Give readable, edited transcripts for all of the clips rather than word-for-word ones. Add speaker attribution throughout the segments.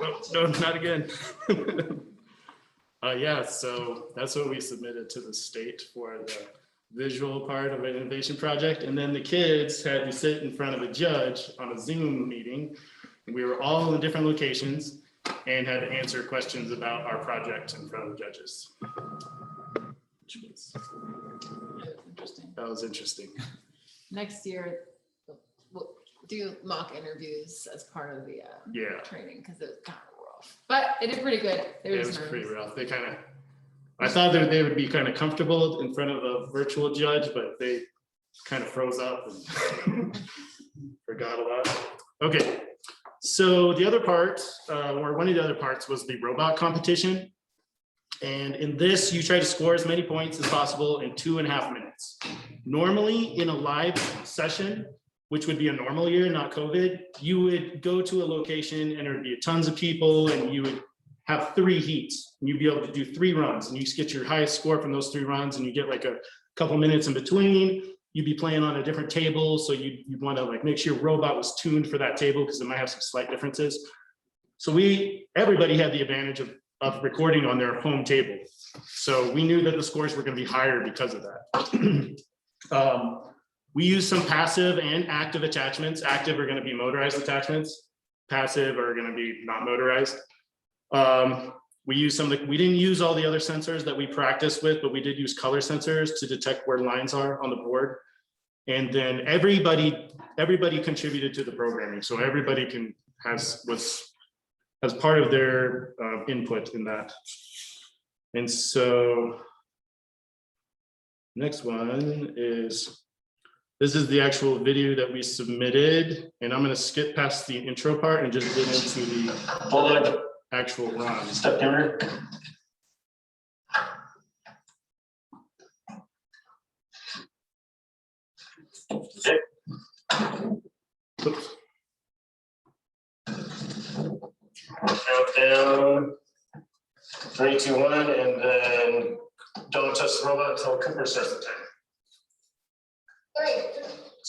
Speaker 1: Well, no, not again. Yeah, so that's what we submitted to the state for the visual part of an innovation project. And then the kids had to sit in front of a judge on a Zoom meeting. We were all in different locations and had to answer questions about our project in front of the judges.
Speaker 2: Interesting.
Speaker 1: That was interesting.
Speaker 2: Next year, we'll do mock interviews as part of the training because it was kind of rough, but they did pretty good.
Speaker 1: It was pretty rough. They kind of, I thought that they would be kind of comfortable in front of a virtual judge, but they kind of froze up and forgot a lot. Okay, so the other part, or one of the other parts, was the robot competition. And in this, you try to score as many points as possible in 2.5 minutes. Normally, in a live session, which would be a normal year, not COVID, you would go to a location and there would be tons of people and you would have 3 heats. And you'd be able to do 3 runs and you get your highest score from those 3 runs and you get like a couple minutes in between. You'd be playing on a different table. So you'd want to like make sure your robot was tuned for that table because it might have some slight differences. So everybody had the advantage of recording on their home table. So we knew that the scores were going to be higher because of that. We use some passive and active attachments. Active are going to be motorized attachments. Passive are going to be not motorized. We didn't use all the other sensors that we practiced with, but we did use color sensors to detect where lines are on the board. And then everybody contributed to the programming. So everybody has part of their input in that. And so next one is, this is the actual video that we submitted. And I'm gonna skip past the intro part and just get into the actual run.
Speaker 3: Step counter.
Speaker 1: Oops.
Speaker 3: Countdown. 3, 2, 1, and then don't touch the robot until Cooper starts the timer.
Speaker 4: 3,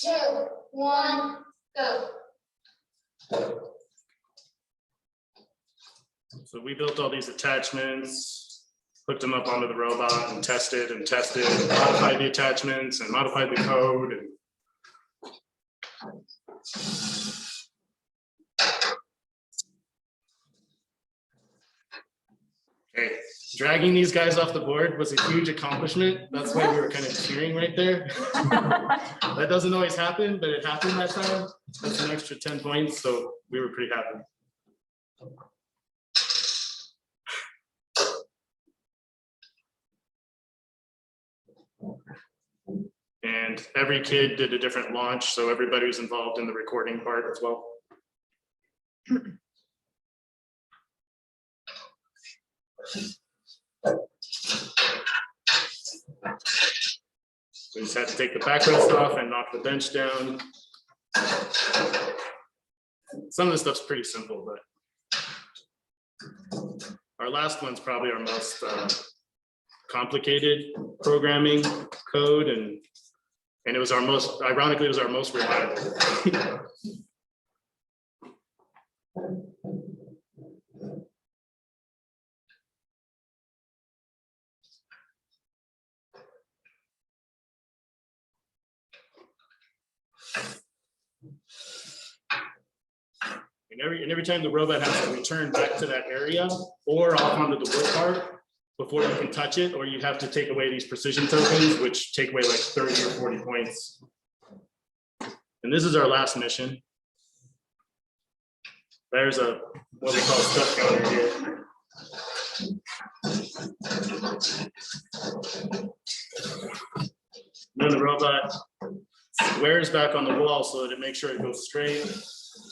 Speaker 4: 2, 1, go.
Speaker 1: So we built all these attachments, hooked them up onto the robot and tested, modified the attachments and modified the code. And okay, dragging these guys off the board was a huge accomplishment. That's why we were kind of cheering right there. That doesn't always happen, but it happened that time. That's an extra 10 points, so we were pretty happy. And every kid did a different launch, so everybody was involved in the recording part as well. We just had to take the backrest off and knock the bench down. Some of this stuff's pretty simple, but our last one's probably our most complicated programming code, and it was our most, ironically, it was our most reliable. And every time the robot has to return back to that area or off onto the wood part before you can touch it, or you have to take away these precision tokens, which take away like 30 or 40 points. And this is our last mission. There's a what we call a step counter here. Then the robot squares back on the wall so that it makes sure it goes straight.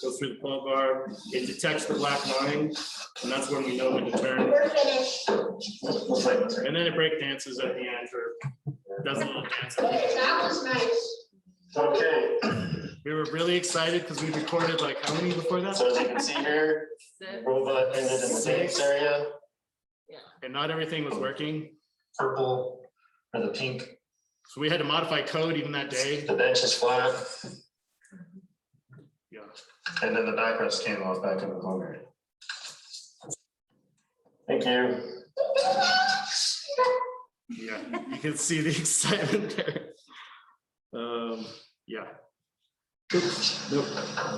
Speaker 1: Goes through the pull bar, it detects the black line, and that's when we know when to turn.
Speaker 4: We're finished.
Speaker 3: And
Speaker 1: then it break dances at the end, or does a little dance.
Speaker 4: That was nice.
Speaker 3: Okay.
Speaker 1: We were really excited because we recorded like how many before that?
Speaker 3: So as you can see here, the robot ended in the dance area.
Speaker 2: Yeah.
Speaker 1: And not everything was working.
Speaker 3: Purple or the pink.
Speaker 1: So we had to modify code even that day.
Speaker 3: The bench is flat.
Speaker 1: Yeah.
Speaker 3: And then the backrest came off back in the corner. Thank you.
Speaker 1: Yeah, you can see the excitement there. Yeah. Oops, nope.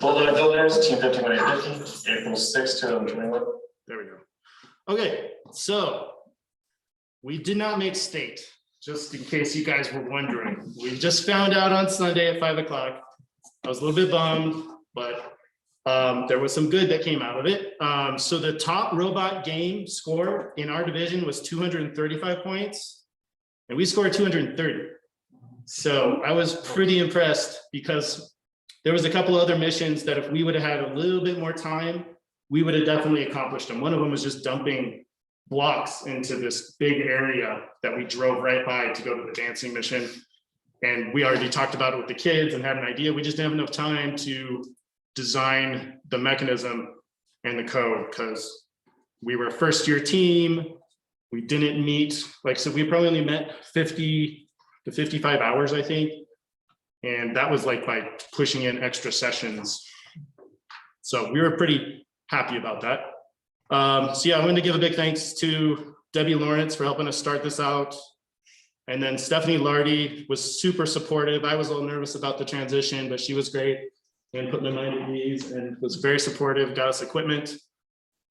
Speaker 3: Bulldog Builders, Team 5150, April 6th, 2021.
Speaker 1: There we go. Okay, so we did not make state, just in case you guys were wondering. We just found out on Sunday at 5 o'clock. I was a little bit bummed, but there was some good that came out of it. So the top robot game score in our division was 235 points, and we scored 230. So I was pretty impressed because there was a couple other missions that if we would have had a little bit more time, we would have definitely accomplished them. One of them was just dumping blocks into this big area that we drove right by to go to the dancing mission. And we already talked about it with the kids and had an idea. We just didn't have enough time to design the mechanism and the code because we were a first-year team. We didn't meet, like, so we probably only met 50 to 55 hours, I think. And that was like by pushing in extra sessions. So we were pretty happy about that. So yeah, I wanted to give a big thanks to Debbie Lawrence for helping us start this out. And then Stephanie Lardy was super supportive. I was a little nervous about the transition, but she was great and put my mind at ease and was very supportive, got us equipment.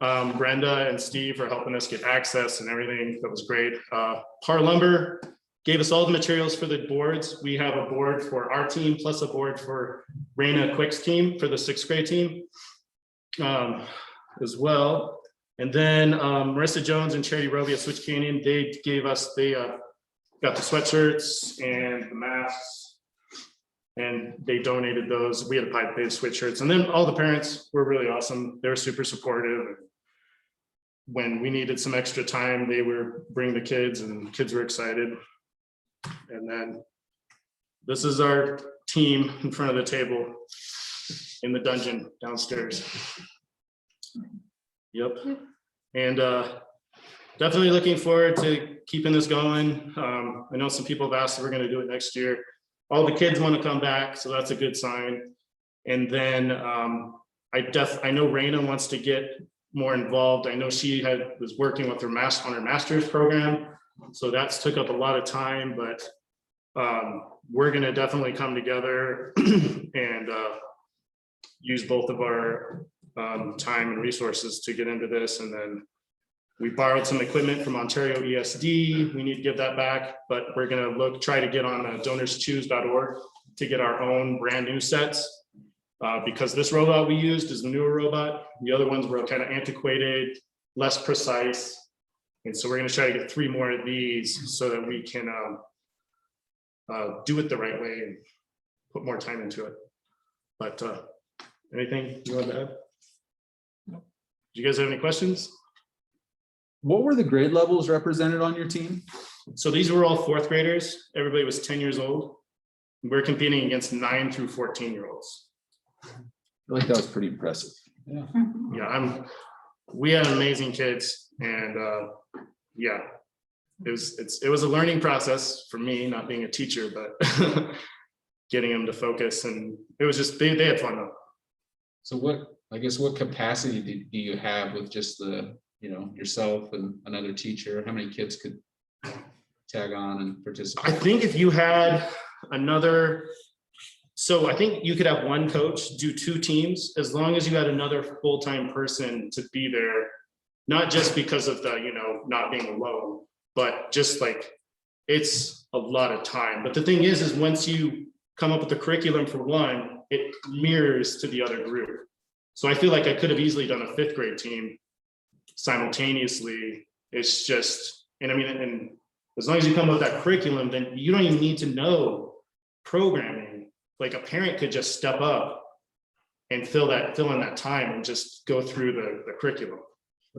Speaker 1: Brenda and Steve are helping us get access and everything. That was great. Par Lumber gave us all the materials for the boards. We have a board for our team plus a board for Raina Quick's team for the 6th grade team as well. And then Marissa Jones and Charity Roby at Switch Canyon, they gave us, they got the sweatshirts and the masks, and they donated those. We had to buy the sweatshirts, and then all the parents were really awesome. They were super supportive. When we needed some extra time, they were bringing the kids, and kids were excited. And then this is our team in front of the table in the dungeon downstairs. Yep. And definitely looking forward to keeping this going. I know some people have asked if we're going to do it next year. All the kids want to come back, so that's a good sign. And then I know Raina wants to get more involved. I know she was working with her on her master's program, so that's took up a lot of time. But we're going to definitely come together and use both of our time and resources to get into this. And then we borrowed some equipment from Ontario ESD. We need to give that back, but we're going to try to get on donorschoose.org to get our own brand new sets because this robot we used is the newer robot. The other ones were kind of antiquated, less precise. And so we're going to try to get 3 more of these so that we can do it the right way and put more time into it. But anything you want to add? Do you guys have any questions?
Speaker 5: What were the grade levels represented on your team?
Speaker 1: So these were all 4th graders. Everybody was 10 years old. We're competing against 9 through 14-year-olds.
Speaker 5: I feel like that was pretty impressive. Yeah.
Speaker 1: Yeah, we had amazing kids, and yeah, it was a learning process for me, not being a teacher, but getting them to focus, and it was just they had fun though.
Speaker 5: So what capacity do you have with just the, yourself and another teacher? How many kids could tag on and participate?
Speaker 1: I think if you had so I think you could have one coach do 2 teams as long as you had another full-time person to be there, not just because of the, not being alone, but just like it's a lot of time. But the thing is once you come up with the curriculum for one, it mirrors to the other group. So I feel like I could have easily done a 5th grade team simultaneously. It's just, and as long as you come up with that curriculum, then you don't even need to know programming. Like a parent could just step up and fill in that time and just go through the curriculum.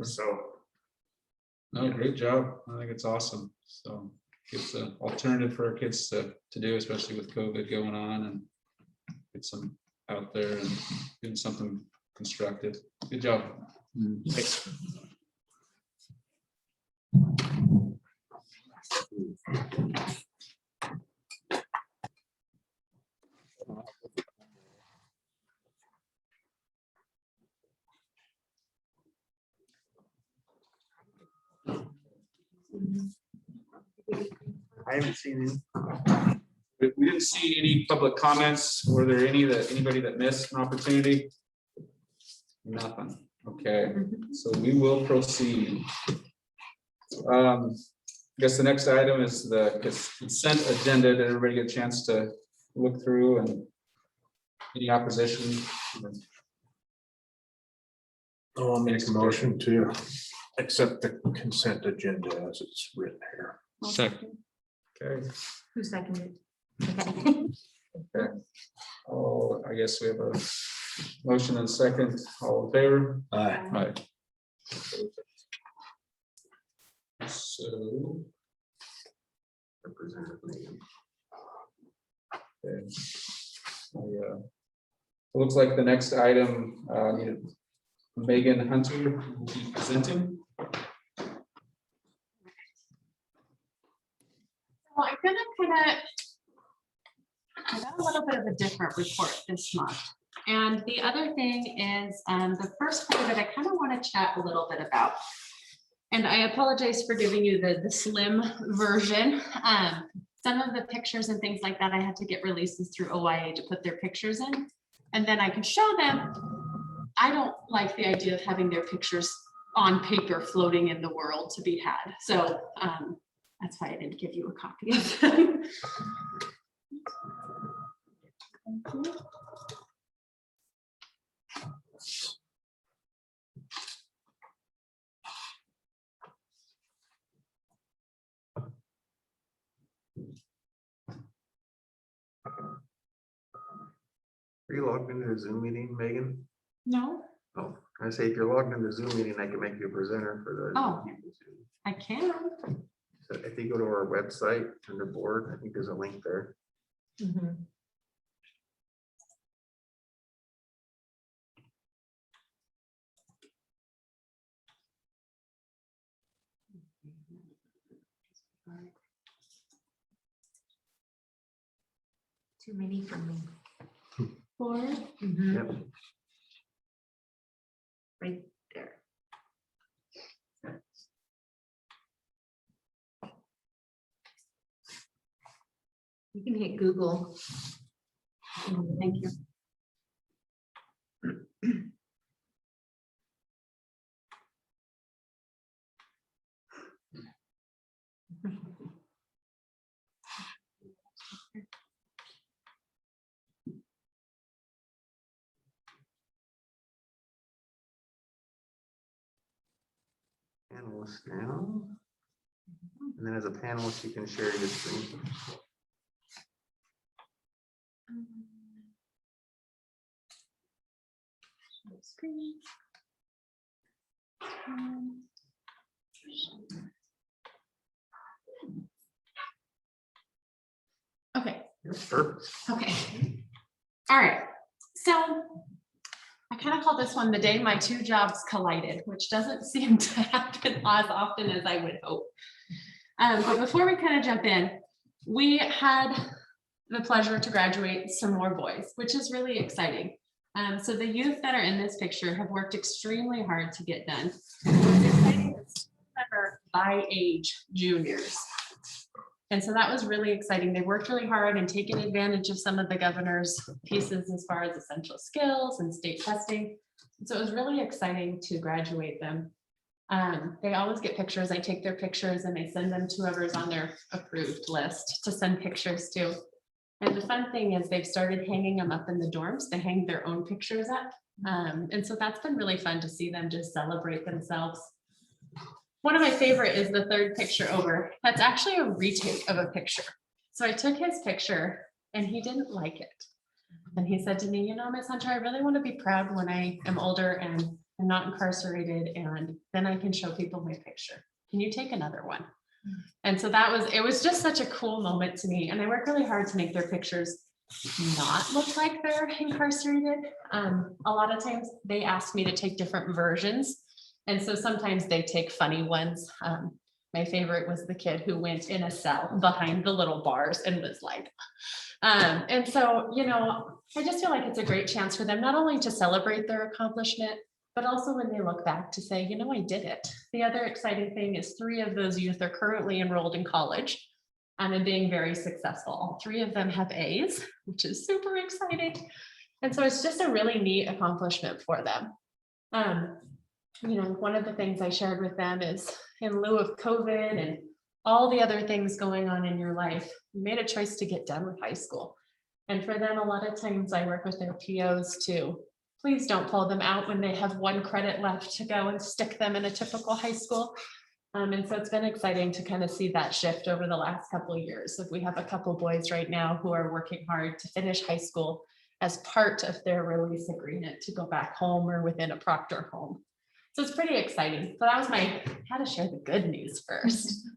Speaker 1: So.
Speaker 5: No, great job. I think it's awesome. So it's an alternative for our kids to do, especially with COVID going on, and get some out there and doing something constructive. Good job.
Speaker 1: Thanks.
Speaker 6: I haven't seen
Speaker 5: We didn't see any public comments. Were there anybody that missed an opportunity? Nothing. Okay, so we will proceed. I guess the next item is the consent agenda. Did everybody get a chance to look through and any opposition?
Speaker 6: I'll make a motion to accept the consent agenda as it's written here.
Speaker 5: Second. Okay.
Speaker 7: Who seconded?
Speaker 5: Okay. Oh, I guess we have a motion and a second. All in favor?
Speaker 6: Aye.
Speaker 5: Aye. So.
Speaker 6: Representative Megan.
Speaker 5: Okay. It looks like the next item, Megan Hunter will be presenting.
Speaker 7: Well, I'm gonna I got a little bit of a different report this month. And the other thing is the first part of it, I kind of want to chat a little bit about. And I apologize for giving you the slim version. Some of the pictures and things like that, I had to get releases through OIA to put their pictures in. And then I can show them. I don't like the idea of having their pictures on paper floating in the world to be had. So that's why I didn't give you a copy of them. Thank you.
Speaker 6: Are you logged into the Zoom meeting, Megan?
Speaker 7: No,
Speaker 6: Oh, I say if you're logged into the Zoom meeting, I can make you a presenter for the.
Speaker 7: Oh. I can.
Speaker 6: So if you go to our website under board, I think there's a link there.
Speaker 7: Too many for me. 4.
Speaker 6: Yep.
Speaker 7: Right there. You can hit Google. Thank you.
Speaker 6: Panelist now. And then as a panelist, you can share your screen.
Speaker 7: Screen. Okay.
Speaker 6: Perfect.
Speaker 7: Okay. All right. So I kind of call this one the day my two jobs collided, which doesn't seem to happen as often as I would hope. But before we kind of jump in, we had the pleasure to graduate some more boys, which is really exciting. So the youth that are in this picture have worked extremely hard to get done. What's exciting is remember by age juniors. And so that was really exciting. They worked really hard and taken advantage of some of the governor's pieces as far as essential skills and state testing. And so it was really exciting to graduate them. They always get pictures. I take their pictures and I send them to whoever's on their approved list to send pictures to. And the fun thing is they've started hanging them up in the dorms. They hang their own pictures up. And so that's been really fun to see them just celebrate themselves. One of my favorite is the third picture over. That's actually a retake of a picture. So I took his picture and he didn't like it. And he said to me, you know, Miss Hunter, I really want to be proud when I am older and I'm not incarcerated, and then I can show people my picture. Can you take another one? And so it was just such a cool moment to me. And I work really hard to make their pictures not look like they're incarcerated. A lot of times they ask me to take different versions. And so sometimes they take funny ones. My favorite was the kid who went in a cell behind the little bars and was like, and so, you know, I just feel like it's a great chance for them not only to celebrate their accomplishment, but also when they look back to say, you know, I did it. The other exciting thing is 3 of those youth are currently enrolled in college and being very successful. All 3 of them have A's, which is super exciting. And so it's just a really neat accomplishment for them. You know, one of the things I shared with them is in lieu of COVID and all the other things going on in your life, you made a choice to get done with high school. And for them, a lot of times I work with their POs too. Please don't pull them out when they have 1 credit left to go and stick them in a typical high school. And so it's been exciting to kind of see that shift over the last couple of years. So we have a couple boys right now who are working hard to finish high school as part of their release agreement to go back home or within a Proctor home. So it's pretty exciting. So that was my, how to share the good news first.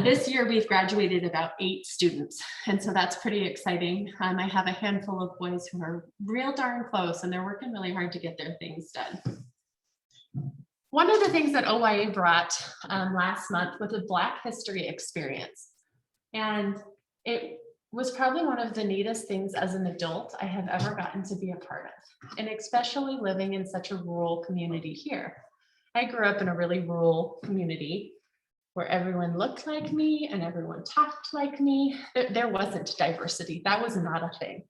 Speaker 7: This year we've graduated about 8 students. And so that's pretty exciting. I have a handful of boys who are real darn close and they're working really hard to get their things done. One of the things that OYA brought last month was a Black History experience. And it was probably one of the neatest things as an adult I have ever gotten to be a part of, and especially living in such a rural community here. I grew up in a really rural community where everyone looked like me and everyone talked like me. There wasn't diversity. That was not a thing.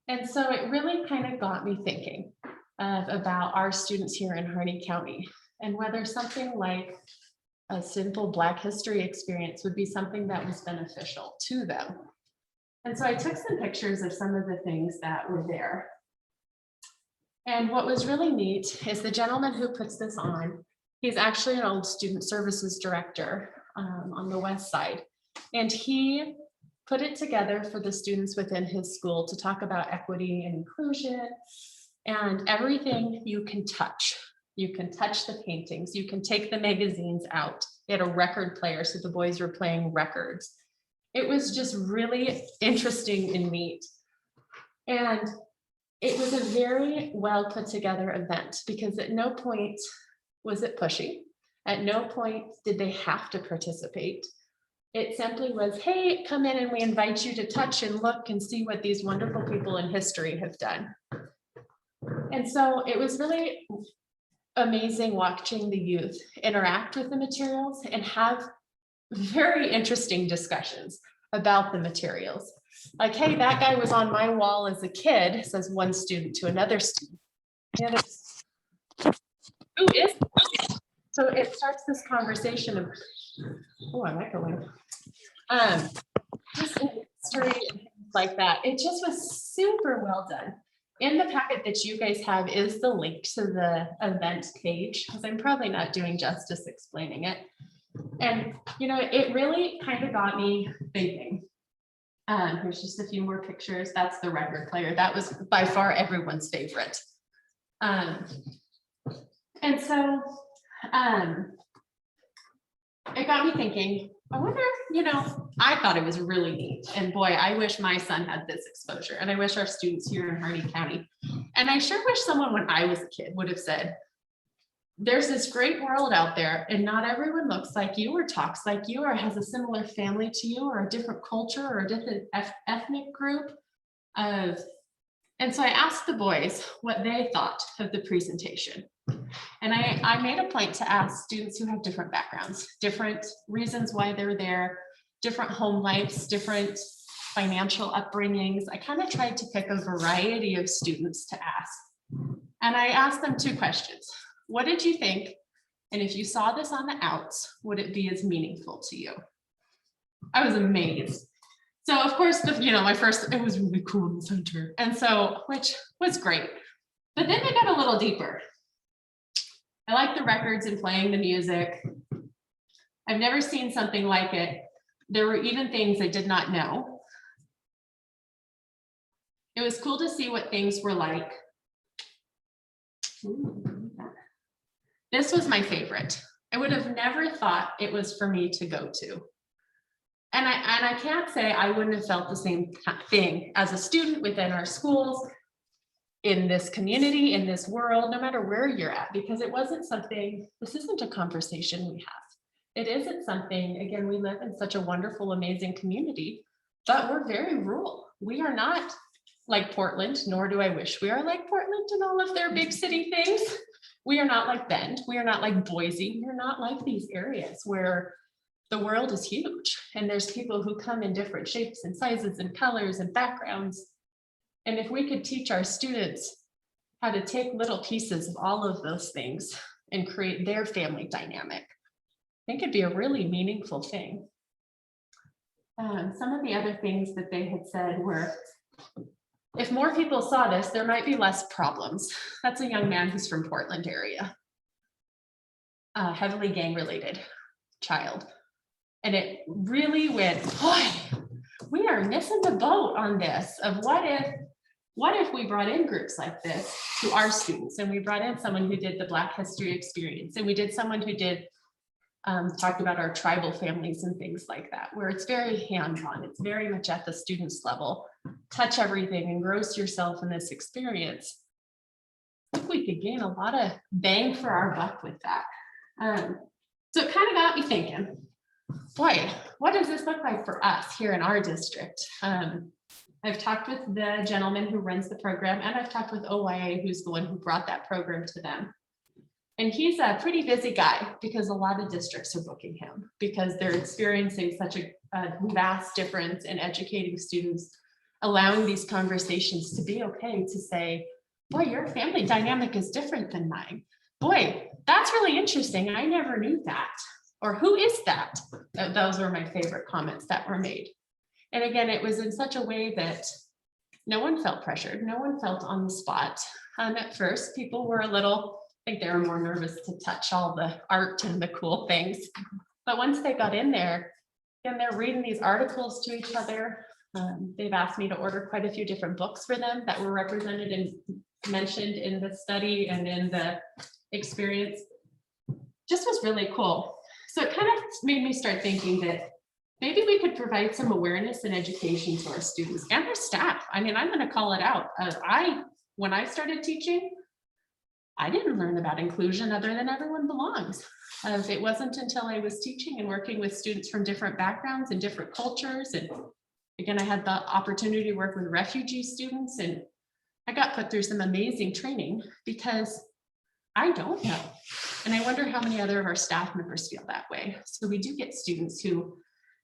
Speaker 7: And so it really kind of got me thinking about our students here in Harney County and whether something like a simple Black History experience would be something that was beneficial to them. And so I took some pictures of some of the things that were there. And what was really neat is the gentleman who puts this on, he's actually an old student services director on the west side. And he put it together for the students within his school to talk about equity and inclusion and everything you can touch. You can touch the paintings, you can take the magazines out. They had a record player, so the boys were playing records. It was just really interesting and neat. And it was a very well put together event because at no point was it pushy. At no point did they have to participate. It simply was, hey, come in and we invite you to touch and look and see what these wonderful people in history have done. And so it was really amazing watching the youth interact with the materials and have very interesting discussions about the materials. Like, hey, that guy was on my wall as a kid, says one student to another student. And it's, who is this? So it starts this conversation of, oh, I like going. Just in history and things like that. It just was super well done. In the packet that you guys have is the link to the event page, because I'm probably not doing justice explaining it. And, you know, it really kind of got me thinking. Here's just a few more pictures. That's the record player. That was by far everyone's favorite. And so it got me thinking, I wonder, you know, I thought it was really neat. And boy, I wish my son had this exposure. And I wish our students here in Harney County. And I sure wish someone when I was a kid would have said, there's this great world out there and not everyone looks like you or talks like you or has a similar family to you or a different culture or a different ethnic group. And so I asked the boys what they thought of the presentation. And I made a point to ask students who have different backgrounds, different reasons why they're there, different home lives, different financial upbringings. I kind of tried to pick a variety of students to ask. And I asked them 2 questions. What did you think? And if you saw this on the outs, would it be as meaningful to you? I was amazed. So of course, my first, it was really cool in the center. And so, which was great. But then they got a little deeper. I like the records and playing the music. I've never seen something like it. There were even things I did not know. It was cool to see what things were like. Ooh. This was my favorite. I would have never thought it was for me to go to. And I can't say I wouldn't have felt the same thing as a student within our schools, in this community, in this world, no matter where you're at, because it wasn't something, this isn't a conversation we have. It isn't something, again, we live in such a wonderful, amazing community, but we're very rural. We are not like Portland, nor do I wish we are like Portland and all of their big city things. We are not like Bend. We are not like Boise. We're not like these areas where the world is huge and there's people who come in different shapes and sizes and colors and backgrounds. And if we could teach our students how to take little pieces of all of those things and create their family dynamic, I think it'd be a really meaningful thing. Some of the other things that they had said were, if more people saw this, there might be less problems. That's a young man who's from Portland area. Heavily gang related child. And it really went, boy, we are missing the boat on this of what if we brought in groups like this to our students, and we brought in someone who did the Black history experience, and we did someone who did talk about our tribal families and things like that, where it's very hands-on, it's very much at the student's level, touch everything, engross yourself in this experience. I think we could gain a lot of bang for our buck with that. So it kind of got me thinking, boy, what does this look like for us here in our district? I've talked with the gentleman who runs the program, and I've talked with OYA, who's the one who brought that program to them. And he's a pretty busy guy because a lot of districts are booking him because they're experiencing such a vast difference in educating students, allowing these conversations to be okay to say, boy, your family dynamic is different than mine. Boy, that's really interesting. I never knew that. Or who is that? Those were my favorite comments that were made. And again, it was in such a way that no one felt pressured. No one felt on the spot. At first, people were a little, I think they were more nervous to touch all the art and the cool things. But once they got in there, and they're reading these articles to each other, they've asked me to order quite a few different books for them that were represented and mentioned in the study and in the experience. Just was really cool. So it kind of made me start thinking that maybe we could provide some awareness and education to our students and their staff. I mean, I'm going to call it out. When I started teaching, I didn't learn about inclusion other than everyone belongs. It wasn't until I was teaching and working with students from different backgrounds and different cultures. And again, I had the opportunity to work with refugee students, and I got put through some amazing training because I don't know. And I wonder how many other of our staff members feel that way. So we do get students who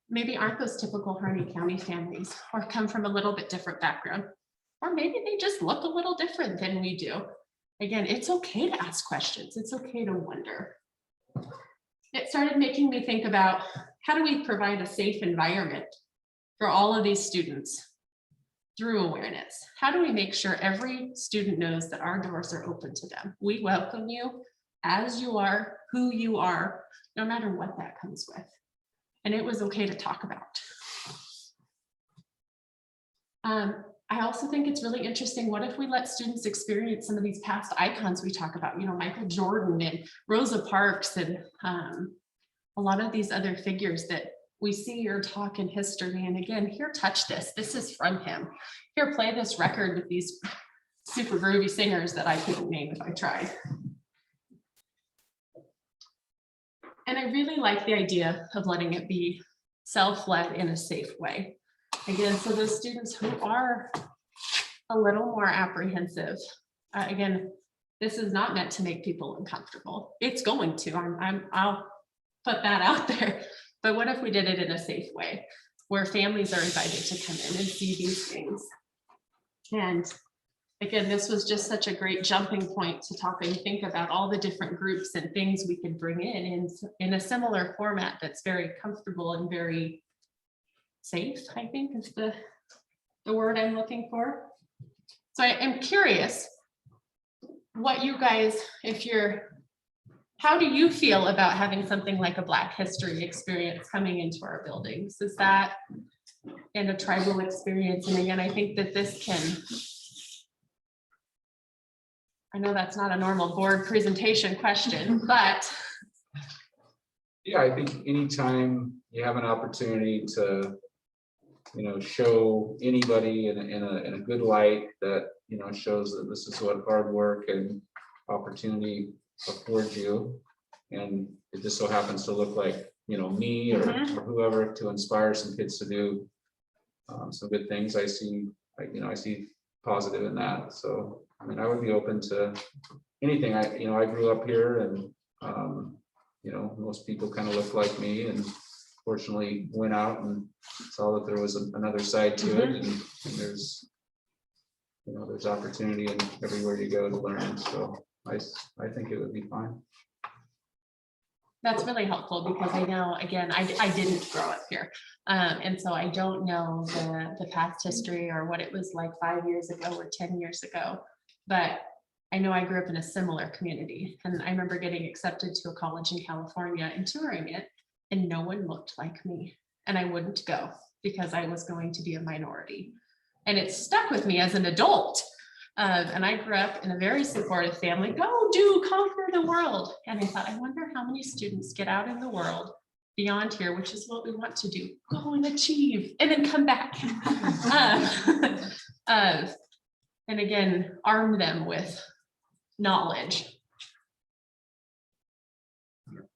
Speaker 7: maybe aren't those typical Harney County families or come from a little bit different background, or maybe they just look a little different than we do. Again, it's okay to ask questions. It's okay to wonder. It started making me think about how do we provide a safe environment for all of these students through awareness? How do we make sure every student knows that our doors are open to them? We welcome you as you are, who you are, no matter what that comes with. And it was okay to talk about. I also think it's really interesting. What if we let students experience some of these past icons we talk about, you know, Michael Jordan and Rosa Parks and a lot of these other figures that we see or talk in history. And again, here, touch this. This is from him. Here, play this record with these super groovy singers that I couldn't name if I tried. And I really like the idea of letting it be self-led in a safe way. Again, so those students who are a little more apprehensive, again, this is not meant to make people uncomfortable. It's going to, I'll put that out there. But what if we did it in a safe way where families are invited to come in and see these things? And again, this was just such a great jumping point to talk and think about all the different groups and things we could bring in a similar format that's very comfortable and very safe, I think is the word I'm looking for. So I am curious what you guys, how do you feel about having something like a Black history experience coming into our buildings? Is that in a tribal experience? And again, I think that this can, I know that's not a normal board presentation question, but.
Speaker 5: Yeah, I think anytime you have an opportunity to, you know, show anybody in a good light that, you know, shows that this is what hard work and opportunity affords you. And it just so happens to look like, you know, me or whoever, to inspire some kids to do some good things. I see positive in that. So, I mean, I would be open to anything. I grew up here and, most people kind of look like me, and fortunately went out and saw that there was another side to it, and there's opportunity in everywhere you go to learn. So I think it would be fine.
Speaker 7: That's really helpful because I know, again, I didn't grow up here. And so I don't know the past history or what it was like 5 years ago or 10 years ago. But I know I grew up in a similar community, and I remember getting accepted to a college in California and touring it, and no one looked like me. And I wouldn't go because I was going to be a minority. And it stuck with me as an adult. And I grew up in a very supportive family. Go do, conquer the world. And I thought, I wonder how many students get out in the world beyond here, which is what we want to do. Go and achieve, and then come back. And again, arm them with knowledge.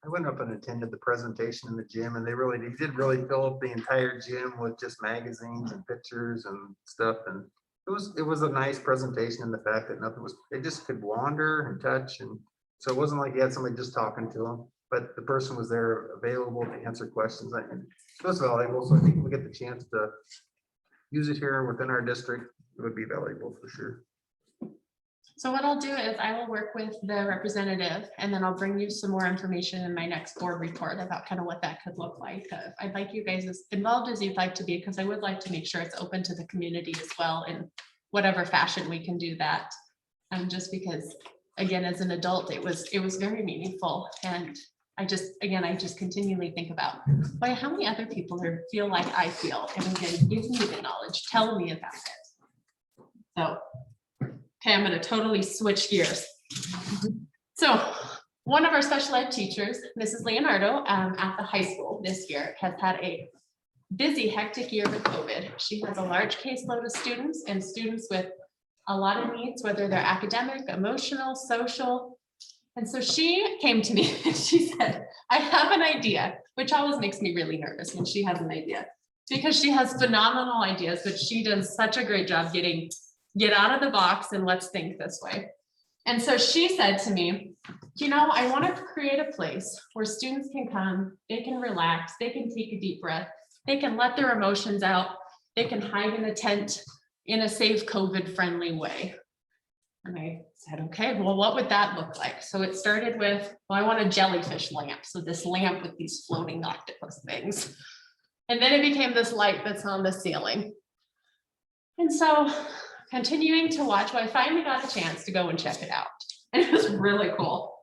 Speaker 8: I went up and attended the presentation in the gym, and they did really fill up the entire gym with just magazines and pictures and stuff. And it was a nice presentation in the fact that they just could wander and touch. And so it wasn't like you had somebody just talking to them, but the person was there available to answer questions. And it was valuable. So I think if we get the chance to use it here within our district, it would be valuable for sure.
Speaker 7: So what I'll do is I will work with the representative, and then I'll bring you some more information in my next board report about kind of what that could look like. I'd like you guys as involved as you'd like to be, because I would like to make sure it's open to the community as well in whatever fashion we can do that. Just because, again, as an adult, it was very meaningful. And I just continually think about, boy, how many other people feel like I feel, and again, give me the knowledge, tell me about it. So. Okay, I'm going to totally switch gears. So one of our special ed teachers, Mrs. Leonardo, at the high school this year, has had a busy, hectic year with COVID. She has a large caseload of students, and students with a lot of needs, whether they're academic, emotional, social. And so she came to me and she said, I have an idea, which always makes me really nervous when she has an idea, because she has phenomenal ideas, but she does such a great job get out of the box and let's think this way. And so she said to me, I want to create a place where students can come, they can relax, they can take a deep breath, they can let their emotions out, they can hide in a tent in a safe COVID friendly way. And I said, okay, well, what would that look like? So it started with, I want a jellyfish lamp. So this lamp with these floating octopus things. And then it became this light that's on the ceiling. And so continuing to watch, I finally got a chance to go and check it out. And it was really cool.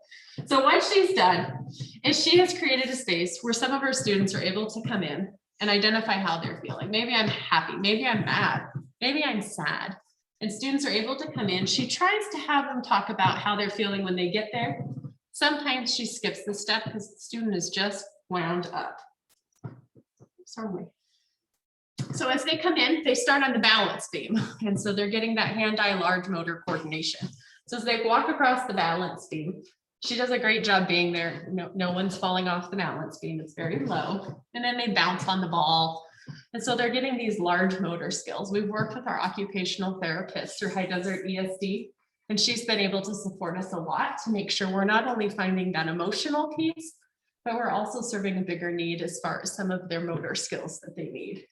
Speaker 7: So what she's done is she has created a space where some of her students are able to come in and identify how they're feeling. Maybe I'm happy, maybe I'm mad, maybe I'm sad. And students are able to come in. She tries to have them talk about how they're feeling when they get there. Sometimes she skips the step because the student is just wound up. Sorry. So as they come in, they start on the balance beam. And so they're getting that hand-eye large motor coordination. So as they walk across the balance beam, she does a great job being there. No one's falling off the balance beam. It's very low. And then they bounce on the ball. And so they're getting these large motor skills. We've worked with our occupational therapist through High Desert ESD, and she's been able to support us a lot to make sure we're not only finding that emotional piece, but we're also serving a bigger need as far as some of their motor skills that they need.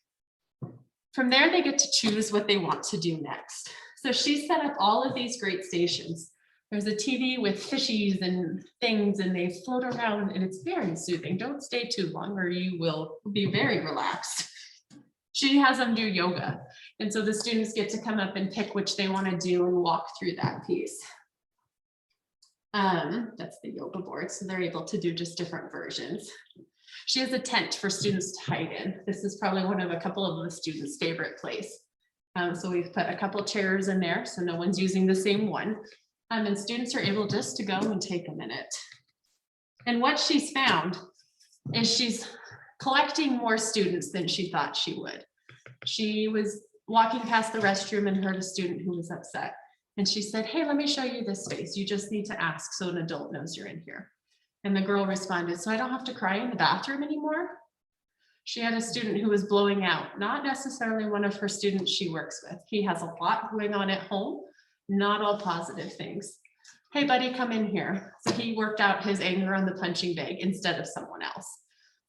Speaker 7: From there, they get to choose what they want to do next. So she set up all of these great stations. There's a TV with fishies and things, and they float around, and it's very soothing. Don't stay too long or you will be very relaxed. She has them do yoga. And so the students get to come up and pick which they want to do and walk through that piece. That's the yoga board. So they're able to do just different versions. She has a tent for students to hide in. This is probably one of a couple of the students' favorite place. So we've put a couple chairs in there so no one's using the same one. And students are able just to go and take a minute. And what she's found is she's collecting more students than she thought she would. She was walking past the restroom and heard a student who was upset. And she said, hey, let me show you this space. You just need to ask so an adult knows you're in here. And the girl responded, so I don't have to cry in the bathroom anymore? She had a student who was blowing out, not necessarily one of her students she works with. He has a lot going on at home, not all positive things. Hey buddy, come in here. So he worked out his anger on the punching bag instead of someone else.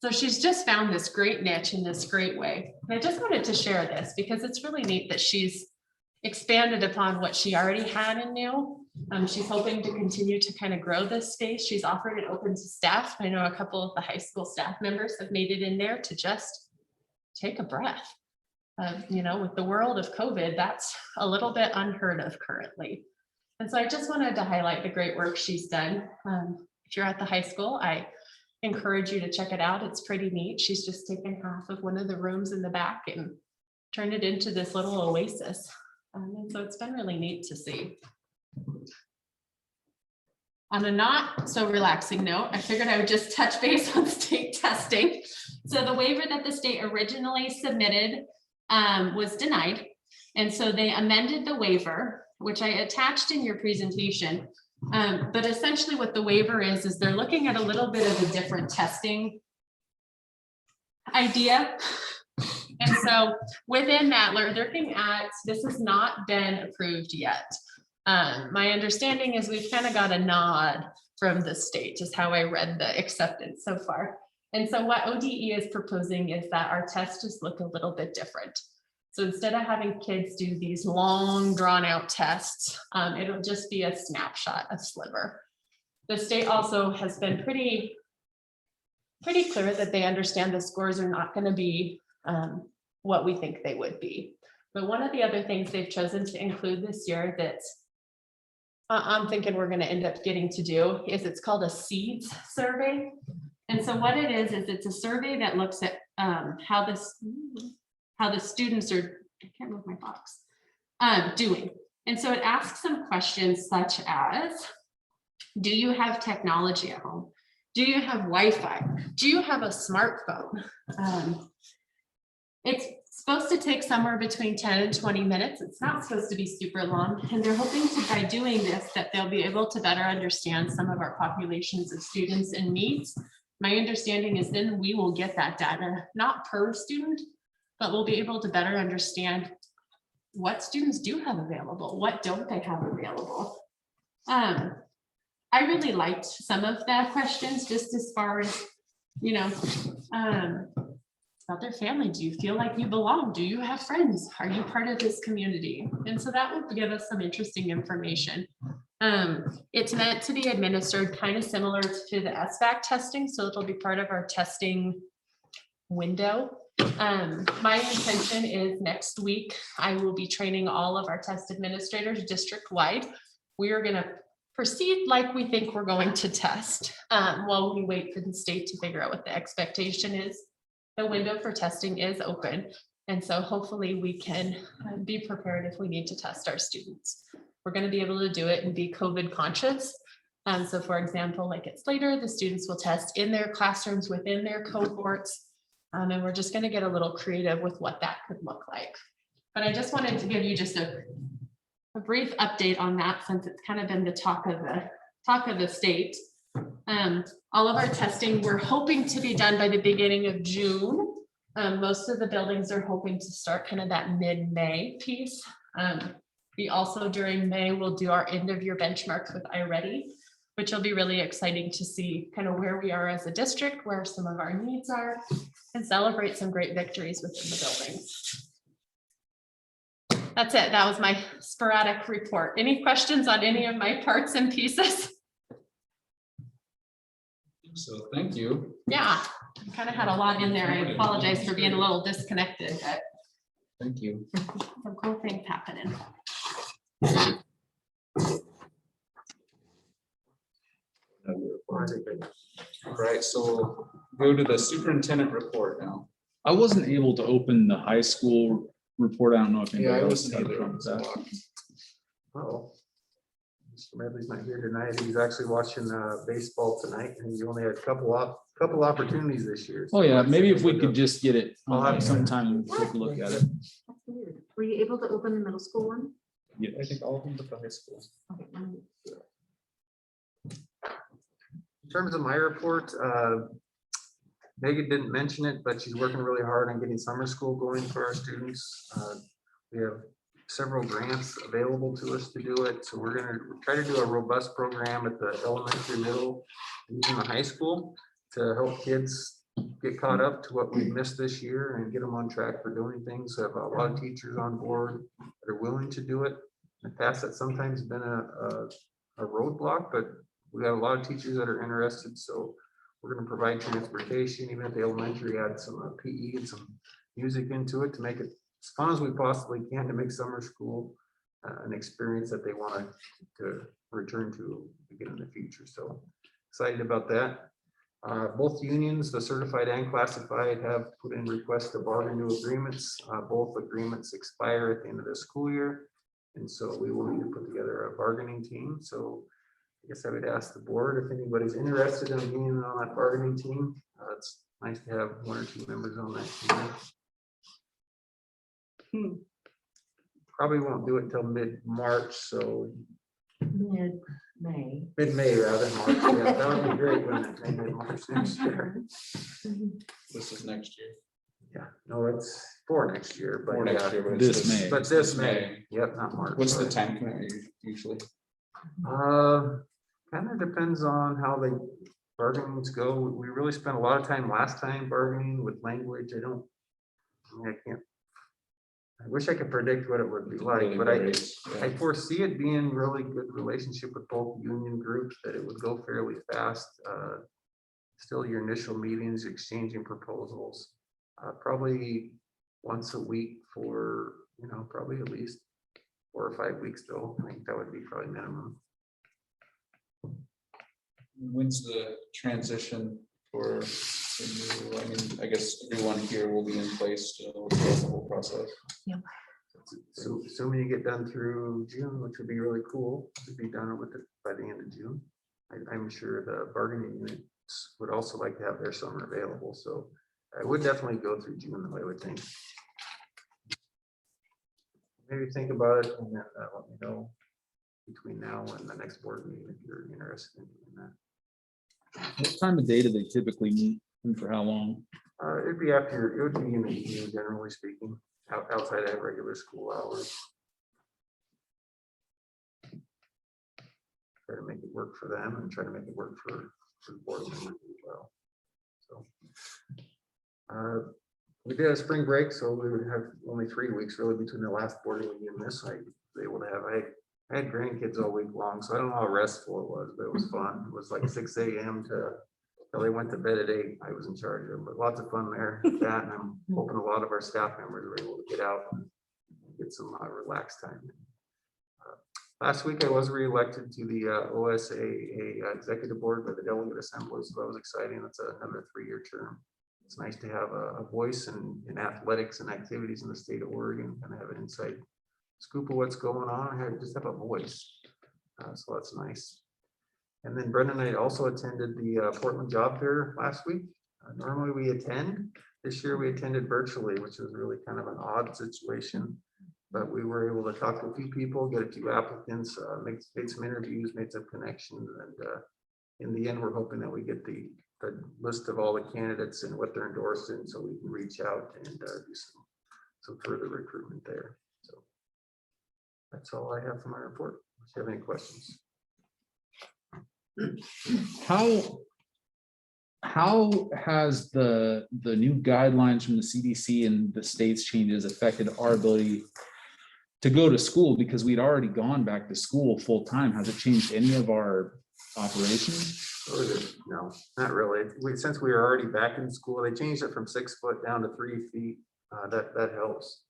Speaker 7: So she's just found this great niche in this great way. And I just wanted to share this because it's really neat that she's expanded upon what she already had and knew. She's hoping to continue to kind of grow this space. She's offered it open to staff. I know a couple of the high school staff members have made it in there to just take a breath. You know, with the world of COVID, that's a little bit unheard of currently. And so I just wanted to highlight the great work she's done. If you're at the high school, I encourage you to check it out. It's pretty neat. She's just taken half of one of the rooms in the back and turned it into this little oasis. And so it's been really neat to see. On a not so relaxing note, I figured I would just touch base on state testing. So the waiver that the state originally submitted was denied. And so they amended the waiver, which I attached in your presentation. But essentially what the waiver is they're looking at a little bit of a different testing idea. And so within that, they're looking at, this has not been approved yet. My understanding is we've kind of got a nod from the state, is how I read the acceptance so far. And so what ODE is proposing is that our tests just look a little bit different. So instead of having kids do these long drawn out tests, it'll just be a snapshot, a sliver. The state also has been pretty clear that they understand the scores are not going to be what we think they would be. But one of the other things they've chosen to include this year that I'm thinking we're going to end up getting to do is it's called a SEEDS survey. And so what it is it's a survey that looks at how the students are, I can't move my box, doing. And so it asks some questions such as, do you have technology at home? Do you have Wi-Fi? Do you have a smartphone? It's supposed to take somewhere between 10 and 20 minutes. It's not supposed to be super long. And they're hoping to, by doing this, that they'll be able to better understand some of our populations of students and needs. My understanding is then we will get that data, not per student, but we'll be able to better understand what students do have available, what don't they have available. I really liked some of the questions just as far as, you know, about their family. Do you feel like you belong? Do you have friends? Are you part of this community? And so that will give us some interesting information. It's meant to be administered kind of similar to the SBAC testing. So it'll be part of our testing window. My intention is next week, I will be training all of our test administrators district-wide. We are going to proceed like we think we're going to test while we wait for the state to figure out what the expectation is. The window for testing is open. And so hopefully we can be prepared if we need to test our students. We're going to be able to do it and be COVID conscious. So for example, like it's later, the students will test in their classrooms within their cohorts. And we're just going to get a little creative with what that could look like. But I just wanted to give you just a brief update on that, since it's kind of been the talk of the state. All of our testing, we're hoping to be done by the beginning of June. Most of the buildings are hoping to start kind of that mid-May piece. We also during May will do our end of year benchmarks with iReady, which will be really exciting to see kind of where we are as a district, where some of our needs are, and celebrate some great victories within the buildings. That's it. That was my sporadic report. Any questions on any of my parts and pieces?
Speaker 5: So thank you.
Speaker 7: Yeah, I kind of had a lot in there. I apologize for being a little disconnected, but
Speaker 5: Thank you.
Speaker 7: some cool things happening.
Speaker 5: All right, so we'll go to the superintendent report now.
Speaker 9: I wasn't able to open the high school report. I don't know if
Speaker 6: Yeah,
Speaker 9: anybody
Speaker 6: I
Speaker 9: else
Speaker 6: wasn't
Speaker 9: had
Speaker 6: either.
Speaker 9: from that.
Speaker 8: Oh. Mr. Medley's not here tonight. He's actually watching baseball tonight, and he only had a couple opportunities this year.
Speaker 9: Oh,
Speaker 8: so
Speaker 9: yeah,
Speaker 8: I'd
Speaker 9: maybe
Speaker 8: say
Speaker 9: if we
Speaker 8: we'll
Speaker 9: could
Speaker 8: go.
Speaker 9: just get it
Speaker 8: I'll have to-
Speaker 9: sometime and take a look at it.
Speaker 10: That's weird. Were you able to open the middle school one?
Speaker 9: Yeah.
Speaker 5: I think all of them but the high school.
Speaker 10: Okay,
Speaker 8: In terms of my report, Megan didn't mention it, but she's working really hard on getting summer school going for our students. We have several grants available to us to do it, so we're gonna try to do a robust program at the elementary, middle, and even the high school to help kids get caught up to what we've missed this year and get them on track for doing things. So have a lot of teachers on board that are willing to do it. In the past, that's sometimes been a roadblock, but we got a lot of teachers that are interested, so we're gonna provide transportation, even at the elementary, add some PE and some music into it to make it as fun as we possibly can, to make summer school an experience that they want to return to again in the future. So excited about that. Both unions, the certified and classified, have put in requests to bargain new agreements. Both agreements expire at the end of the school year. And so we will need to put together a bargaining team. So I guess I would ask the board if anybody's interested in being on that bargaining team. It's nice to have 1 or 2 members on that team. Probably won't do it until mid-March, so
Speaker 10: Mid-May.
Speaker 8: mid-May rather than March. Yeah, that would be great when it's mid-March next year.
Speaker 5: This is next year.
Speaker 8: Yeah, no, it's for next year, but
Speaker 5: Or next
Speaker 8: yeah,
Speaker 5: year, but it's
Speaker 9: This May.
Speaker 8: but this May. Yep, not March.
Speaker 5: What's the time commitment usually?
Speaker 8: Kind of depends on how the bargainings go. We really spent a lot of time last time bargaining with language. I can't. I wish I could predict what it would be like,
Speaker 5: Really
Speaker 8: but
Speaker 5: varies,
Speaker 8: I
Speaker 5: yeah.
Speaker 8: foresee it being really good relationship with both union groups, that it would go fairly fast. Still your initial meetings, exchanging proposals, probably once a week for, probably at least 4 or 5 weeks though. I think that would be probably minimum.
Speaker 5: When's the transition for the new, I mean, I guess everyone here will be in place to go through the whole process.
Speaker 8: So assuming you get done through June, which would be really cool to be done with it by the end of June. I'm sure the bargaining units would also like to have their summer available, so I would definitely go through June, I would think. Maybe think about it and then let me know between now and the next board meeting if you're interested in doing that.
Speaker 9: What time of day do they typically meet and for how long?
Speaker 8: It'd be after, it would be in the evening, generally speaking, outside of regular school hours. Try to make it work for them and try to make it work for the board members as well. So we did a spring break, so we would have only 3 weeks really between the last board meeting and this. I was able to have, I had grandkids all week long, so I don't know how restful it was, but it was fun. It was like 6 a.m. till they went to bed at 8. I was in charge of them, but lots of fun there. That, and I'm hoping a lot of our staff members were able to get out and get some relaxed time. Last week I was reelected to the OSAA executive board by the delegate assembly, so that was exciting. That's another 3-year term. It's nice to have a voice in athletics and activities in the state of Oregon and have an inside scoop of what's going on. I just have a voice, so that's nice. And then Brendan and I also attended the Portland Job Fair last week. Normally we attend. This year we attended virtually, which was really kind of an odd situation. But we were able to talk to a few people, get a few applicants, made some interviews, made some connections, and in the end, we're hoping that we get the list of all the candidates and what they're endorsed in, so we can reach out and do some further recruitment there. So that's all I have for my report. If you have any questions.
Speaker 9: How has the new guidelines from the CDC and the state's changes affected our ability to go to school? Because we'd already gone back to school full time. Has it changed any of our operations?
Speaker 8: No, not really. Since we were already back in school, they changed it from 6 foot down to 3 feet. That helps.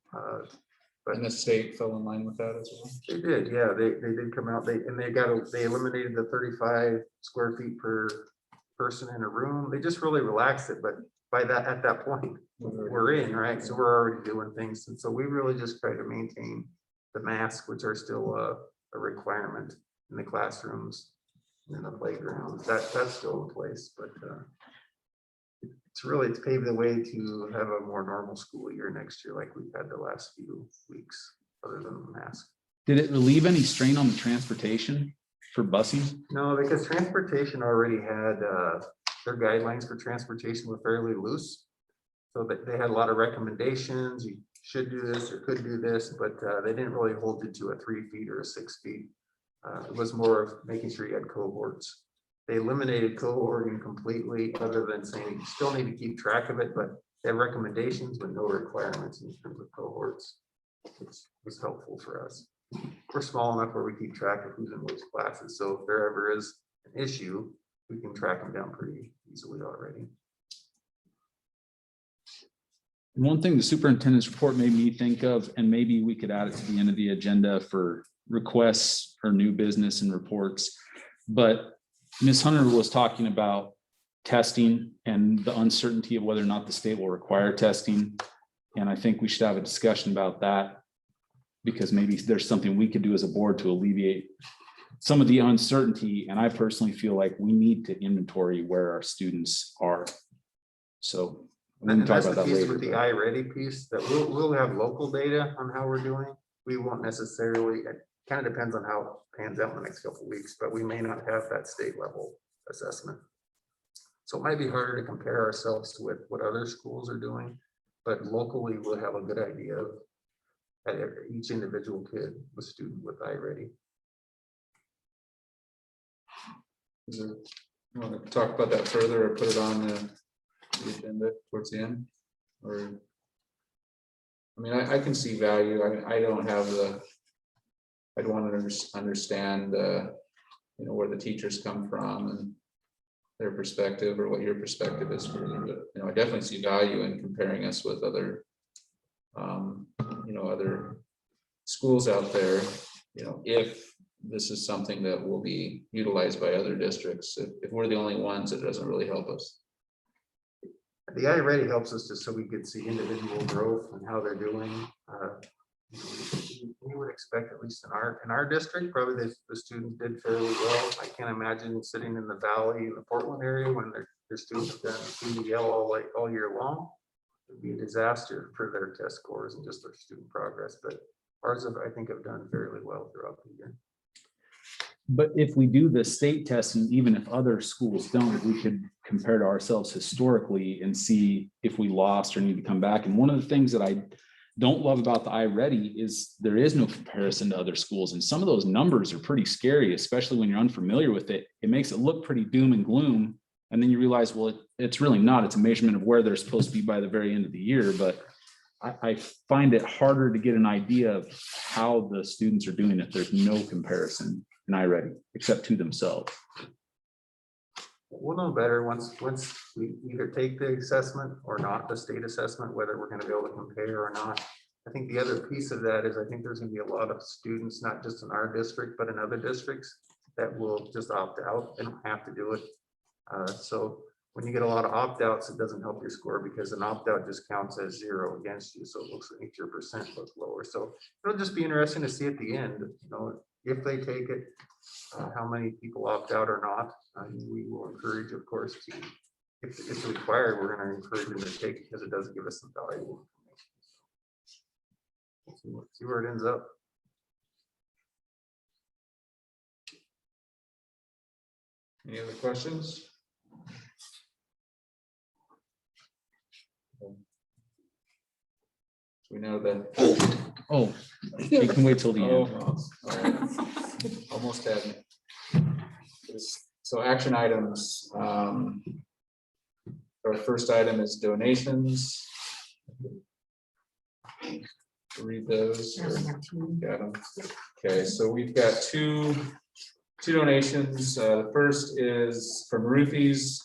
Speaker 5: And the state fell in line with that as well.
Speaker 8: They did, yeah. They did come out. They eliminated the 35 square feet per person in a room. They just really relaxed it. But at that point, we're in, right? So we're already doing things, and so we really just try to maintain the masks, which are still a requirement in the classrooms, in the playgrounds. That's still in place, but it's paved the way to have a more normal school year next year, like we've had the last few weeks, other than the mask.
Speaker 9: Did it relieve any strain on the transportation for busing?
Speaker 8: No, because transportation already had their guidelines for transportation were fairly loose. So that they had a lot of recommendations, you should do this or could do this, but they didn't really hold you to a 3 feet or a 6 feet. It was more of making sure you had cohorts. They eliminated cohorting completely, other than saying you still need to keep track of it, but they have recommendations but no requirements in terms of cohorts, which was helpful for us. We're small enough where we keep track of who's in which classes, so if there ever is an issue, we can track them down pretty easily already.
Speaker 9: One thing the superintendent's report made me think of, and maybe we could add it to the end of the agenda for requests or new business and reports, but Ms. Hunter was talking about testing and the uncertainty of whether or not the state will require testing. And I think we should have a discussion about that, because maybe there's something we could do as a board to alleviate some of the uncertainty. And I personally feel like we need to inventory where our students are. So we can
Speaker 8: And
Speaker 9: talk
Speaker 8: that's
Speaker 9: about
Speaker 8: the
Speaker 9: that
Speaker 8: piece
Speaker 9: later.
Speaker 8: with the iReady piece, that we'll have local data on how we're doing. We won't necessarily, it kind of depends on how it pans out in the next couple of weeks, but we may not have that state level assessment. So it might be harder to compare ourselves with what other schools are doing, but locally we'll have a good idea of each individual kid, the student with iReady.
Speaker 5: You want to talk about that further or put it on the agenda towards the end? Or, I mean, I can see value. I mean, I don't have the, I'd want to understand, you know, where the teachers come from and their perspective, or what your perspective is further. But, you know, I definitely see value in comparing us with other, you know, other schools out there, you know, if this is something that will be utilized by other districts. If we're the only ones, it doesn't really help us.
Speaker 8: The iReady helps us just so we could see individual growth and how they're doing. We would expect, at least in our district, probably the students did fairly well. I can't imagine sitting in the valley in the Portland area when their students have done CDL all year long. It'd be a disaster for their test scores and just their student progress. But ours have, I think, have done fairly well throughout the year.
Speaker 9: But if we do the state testing, even if other schools don't, we could compare to ourselves historically and see if we lost or need to come back. And one of the things that I don't love about the iReady is there is no comparison to other schools. And some of those numbers are pretty scary, especially when you're unfamiliar with it. It makes it look pretty doom and gloom. And then you realize, well, it's really not. It's a measurement of where they're supposed to be by the very end of the year. But I find it harder to get an idea of how the students are doing if there's no comparison in iReady, except to themselves.
Speaker 8: We'll know better once we either take the assessment or not, the state assessment, whether we're going to be able to compare or not. I think the other piece of that is I think there's going to be a lot of students, not just in our district, but in other districts, that will just opt out. They don't have to do it. So when you get a lot of opt-outs, it doesn't help your score, because an opt-out just counts as 0 against you. So it looks like your percent looks lower. So it'll just be interesting to see at the end, you know, if they take it, how many people opt out or not. We will encourage, of course, to, if it's required, we're going to encourage them to take it, because it does give us some valuable information. So see where it ends up.
Speaker 5: Any other questions? So we know that.
Speaker 9: Oh, you can wait till the end.
Speaker 5: Oh, almost had me. So action items. Our first item is donations. Read those. Got them. Okay, so we've got two donations. The first is from Ruthie's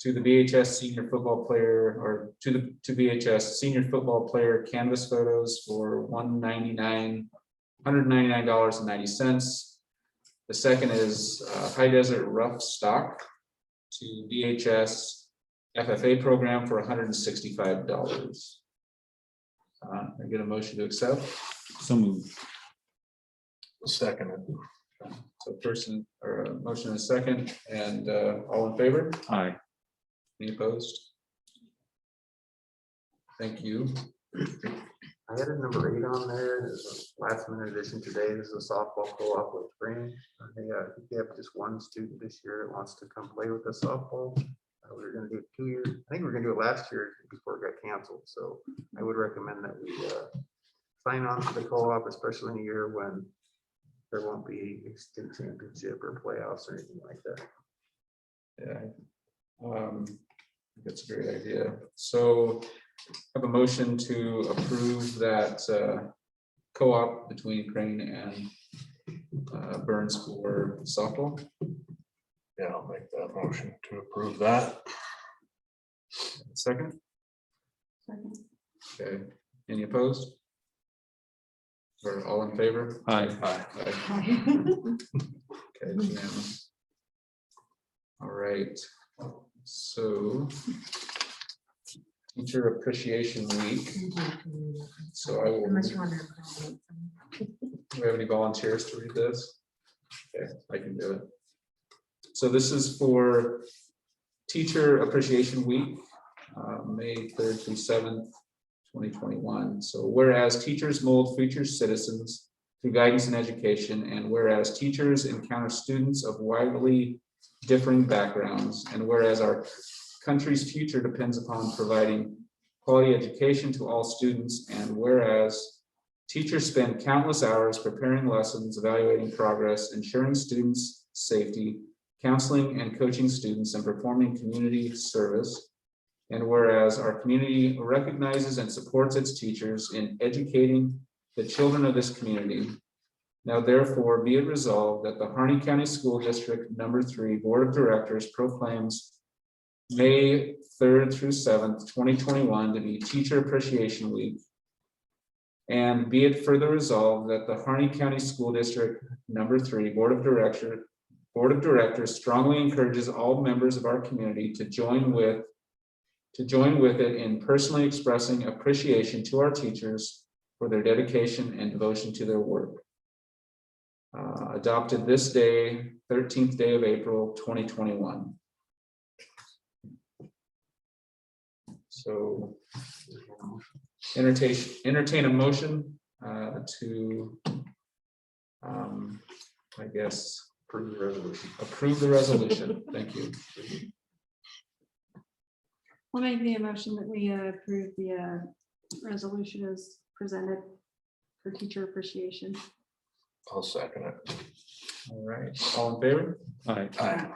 Speaker 5: to the BHS senior football player, or to BHS senior football player canvas photos for $199.90. The second is High Desert Rough Stock to BHS FFA program for $165. I get a motion to accept.
Speaker 9: So moved.
Speaker 6: Second.
Speaker 5: So person or a motion and a second, and all in favor?
Speaker 9: Aye.
Speaker 5: Any opposed? Thank you.
Speaker 8: I had a number 8 on there. There's a last minute addition today. This is a softball co-op with Spring. They have just one student this year that wants to come play with the softball. We were gonna do it 2 years. I think we were gonna do it last year before it got canceled. So I would recommend that we sign on to the co-op, especially in a year when there won't be a state championship or playoffs or anything like that.
Speaker 5: Yeah. That's a great idea. So I have a motion to approve that co-op between Crane and Burns for softball.
Speaker 6: Yeah, I'll make that motion to approve that.
Speaker 5: Second? Okay, any opposed? Or all in favor?
Speaker 9: Aye.
Speaker 5: Okay, it's unanimous. All right, so Teacher Appreciation Week. So I will,
Speaker 10: Unless you want to.
Speaker 5: do we have any volunteers to read this? Okay, I can do it. So this is for Teacher Appreciation Week, May 3rd through 7th, 2021. So whereas teachers mold future citizens through guidance and education, and whereas teachers encounter students of widely differing backgrounds, and whereas our country's future depends upon providing quality education to all students, and whereas teachers spend countless hours preparing lessons, evaluating progress, ensuring students' safety, counseling and coaching students, and performing community service. And whereas our community recognizes and supports its teachers in educating the children of this community, now therefore be it resolved that the Harney County School District No. 3 Board of Directors proclaims May 3rd through 7th, 2021 to be Teacher Appreciation Week. And be it further resolved that the Harney County School District No. 3 Board of Directors strongly encourages all members of our community to join with it in personally expressing appreciation to our teachers for their dedication and devotion to their work. Adopted this day, 13th day of April, 2021. So entertain a motion to, I guess, approve the resolution. Thank you.
Speaker 10: I'll make the motion that we approve the resolution as presented for teacher appreciation.
Speaker 6: I'll second it.
Speaker 5: All right, all in favor?
Speaker 9: Aye.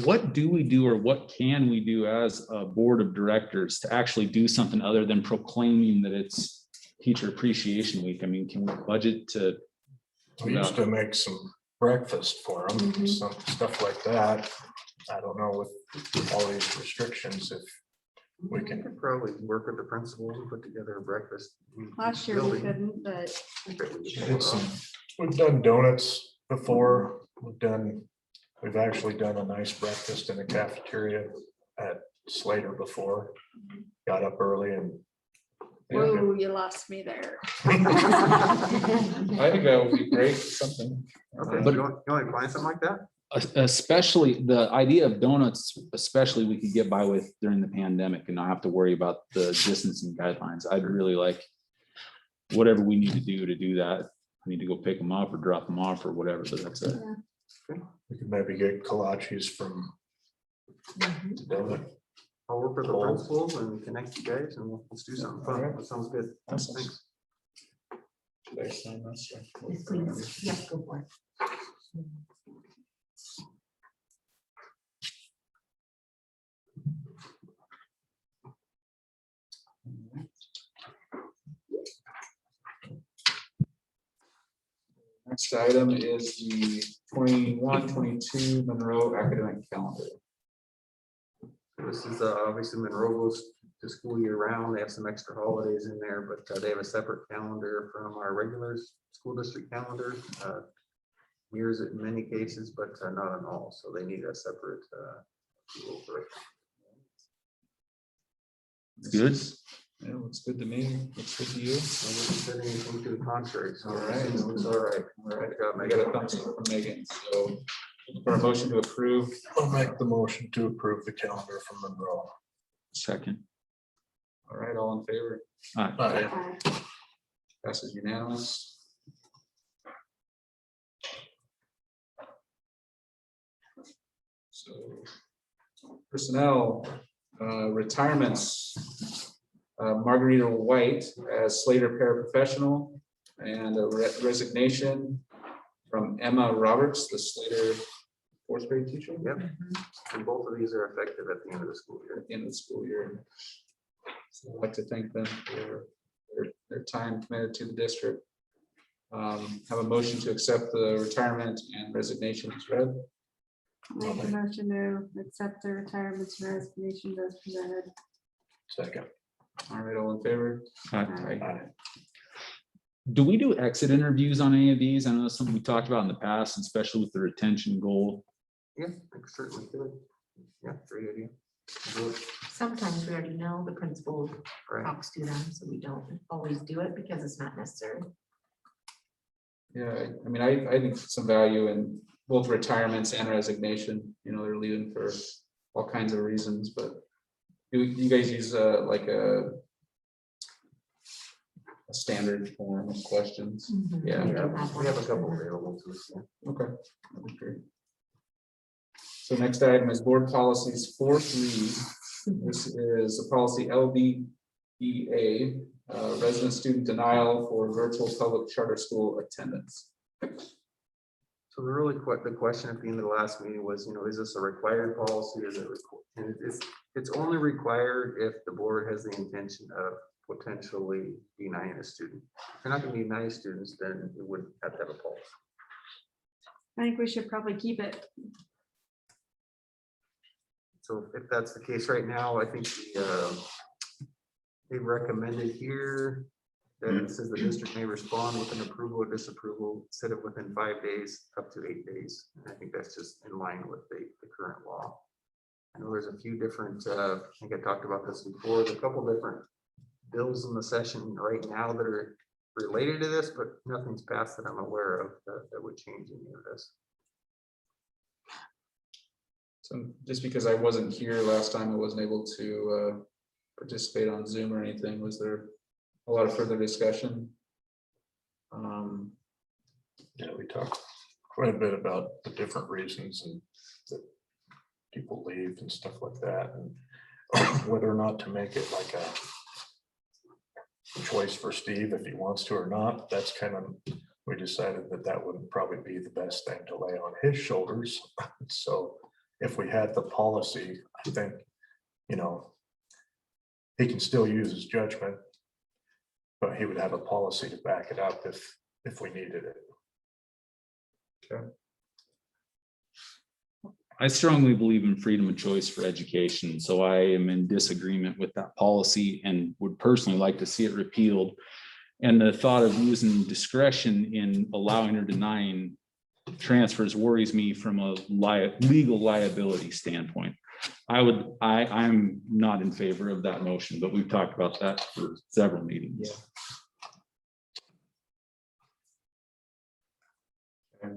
Speaker 9: What do we do, or what can we do as a board of directors to actually do something other than proclaiming that it's Teacher Appreciation Week? I mean, can we budget to?
Speaker 6: We used to make some breakfast for them, some stuff like that. I don't know with all these restrictions if we
Speaker 8: We
Speaker 6: can.
Speaker 8: could probably work with the principals and put together a breakfast.
Speaker 10: Last year we couldn't, but
Speaker 6: We've done donuts before. We've actually done a nice breakfast in the cafeteria at Slater before. Got up early and.
Speaker 10: whoa, you lost me there.
Speaker 5: I think that would be great, something.
Speaker 8: Okay,
Speaker 9: But-
Speaker 8: you want to find something like that?
Speaker 9: Especially the idea of donuts, especially we could get by with during the pandemic and not have to worry about the distancing guidelines. I'd really like whatever we need to do that. I need to go pick them up or drop them off or whatever, but that's it.
Speaker 6: We could maybe get kolaches from. Donut.
Speaker 8: I'll work with the principals and connect you guys and let's do something fun. That sounds good.
Speaker 5: Awesome.
Speaker 8: Thanks.
Speaker 5: Should I sign this?
Speaker 10: Yes, please. Yes, go for it.
Speaker 5: Next item is the 21-22 Monroe academic calendar.
Speaker 8: This is obviously Monroe goes to school year round. They have some extra holidays in there, but they have a separate calendar from our regular school district calendar. Mirrors it in many cases, but not in all. So they need a separate. Approval for it.
Speaker 9: Good.
Speaker 5: Yeah, looks good to me. Looks good to you.
Speaker 8: I wasn't saying anything to the contrary. So
Speaker 5: All right.
Speaker 8: it was all right.
Speaker 5: All right,
Speaker 8: Got
Speaker 5: I got a thumbs up from Megan. So for a motion to approve.
Speaker 6: I'll make the motion to approve the calendar from Monroe.
Speaker 9: Second.
Speaker 5: All right, all in favor?
Speaker 9: Aye.
Speaker 6: Aye.
Speaker 5: Passes unanimous. So personnel, retirements, Margarita White as Slater paraprofessional, and a resignation from Emma Roberts, the Slater fourth grade teacher.
Speaker 8: Yep. And both of these are effective at the end of the school year.
Speaker 5: At the end of the school year. So I'd like to thank them for their time committed to the district. Have a motion to accept the retirement and resignation as read.
Speaker 10: Make a motion to accept the retirements and resignations as presented.
Speaker 6: Second.
Speaker 5: All right, all in favor?
Speaker 6: Aye.
Speaker 9: Do we do exit interviews on any of these? I know that's something we talked about in the past, especially with the retention goal.
Speaker 8: Yeah, I certainly could. Yeah, great idea. Do it.
Speaker 11: Sometimes we already know the principal
Speaker 8: Right.
Speaker 11: talks to them, so we don't always do it because it's not necessary.
Speaker 5: Yeah, I mean, I think some value in both retirements and resignation. You know, they're leaving for all kinds of reasons, but do you guys use like a standard form of questions? Yeah.
Speaker 8: We have a couple available to us. Yeah.
Speaker 5: Okay, that'd be great. So next item is board policies 4.3. This is a policy LBEA, resident student denial for virtual public charter school attendance.
Speaker 8: So really quick, the question at the end of the last meeting was, is this a required policy? Is it, and it's only required if the board has the intention of potentially denying a student. If you're not going to deny students, then it wouldn't have to have a policy.
Speaker 10: I think we should probably keep it.
Speaker 8: So if that's the case right now, I think they recommended here that it says the district may respond with an approval or disapproval instead of within 5 days, up to 8 days. And I think that's just in line with the current law. I know there's a few different, I think I talked about this before, there's a couple different bills in the session right now that are related to this, but nothing's passed that I'm aware of that would change any of this.
Speaker 5: So just because I wasn't here last time, I wasn't able to participate on Zoom or anything. Was there a lot of further discussion?
Speaker 6: Yeah, we talked quite a bit about the different reasons and that people leave and stuff like that, and whether or not to make it like a choice for Steve if he wants to or not. That's kind of, we decided that wouldn't probably be the best thing to lay on his shoulders. So if we had the policy, I think, he can still use his judgment, but he would have a policy to back it up if we needed it.
Speaker 5: Okay.
Speaker 9: I strongly believe in freedom of choice for education, so I am in disagreement with that policy and would personally like to see it repealed. And the thought of using discretion in allowing or denying transfers worries me from a legal liability standpoint. I'm not in favor of that motion, but we've talked about that for several meetings.
Speaker 5: Yeah.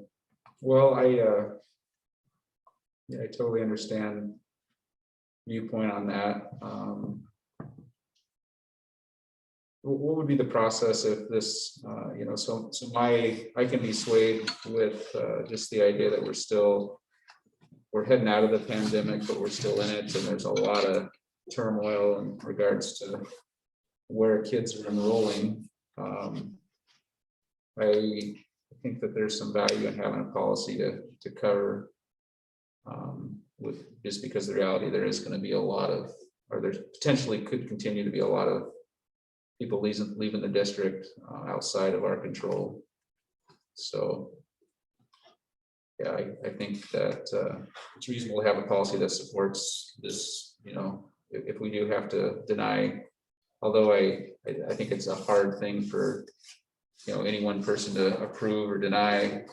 Speaker 5: Well, I totally understand viewpoint on that. What would be the process if this, so I can be swayed with just the idea that we're heading out of the pandemic, but we're still in it, and there's a lot of turmoil in regards to where kids are enrolling. I think that there's some value in having a policy to cover with, just because the reality there is going to be a lot of, or there potentially could continue to be a lot of people leaving the district outside of our control. So yeah, I think that it's reasonable to have a policy that supports this, if we do have to deny, although I think it's a hard thing for, any one person to approve or deny.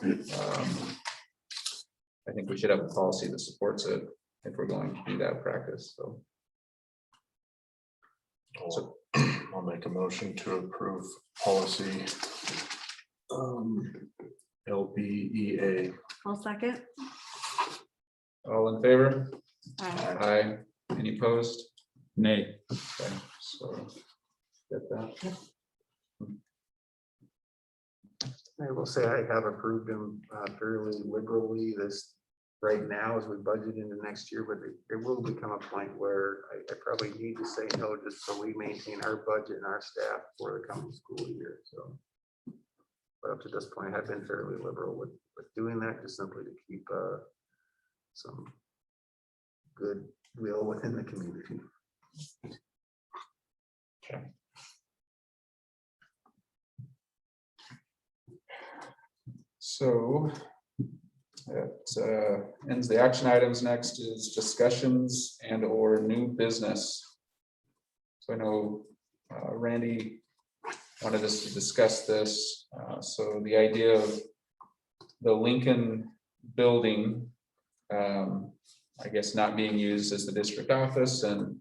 Speaker 5: I think we should have a policy that supports it if we're going to do that practice. So
Speaker 6: I'll make a motion to approve policy LBEA.
Speaker 10: I'll second.
Speaker 5: all in favor?
Speaker 10: Aye.
Speaker 5: Aye. Any opposed?
Speaker 9: Nay.
Speaker 5: Okay, so get that.
Speaker 8: I will say I have approved them fairly liberally this right now as we budget into next year, but there will become a point where I probably need to say no, just so we maintain our budget and our staff for the coming school year, so. But up to this point, I've been fairly liberal with doing that, just simply to keep some goodwill within the community.
Speaker 5: So that ends the action items. Next is discussions and or new business. So I know Randy wanted us to discuss this. So the idea of the Lincoln building, I guess not being used as the district office, and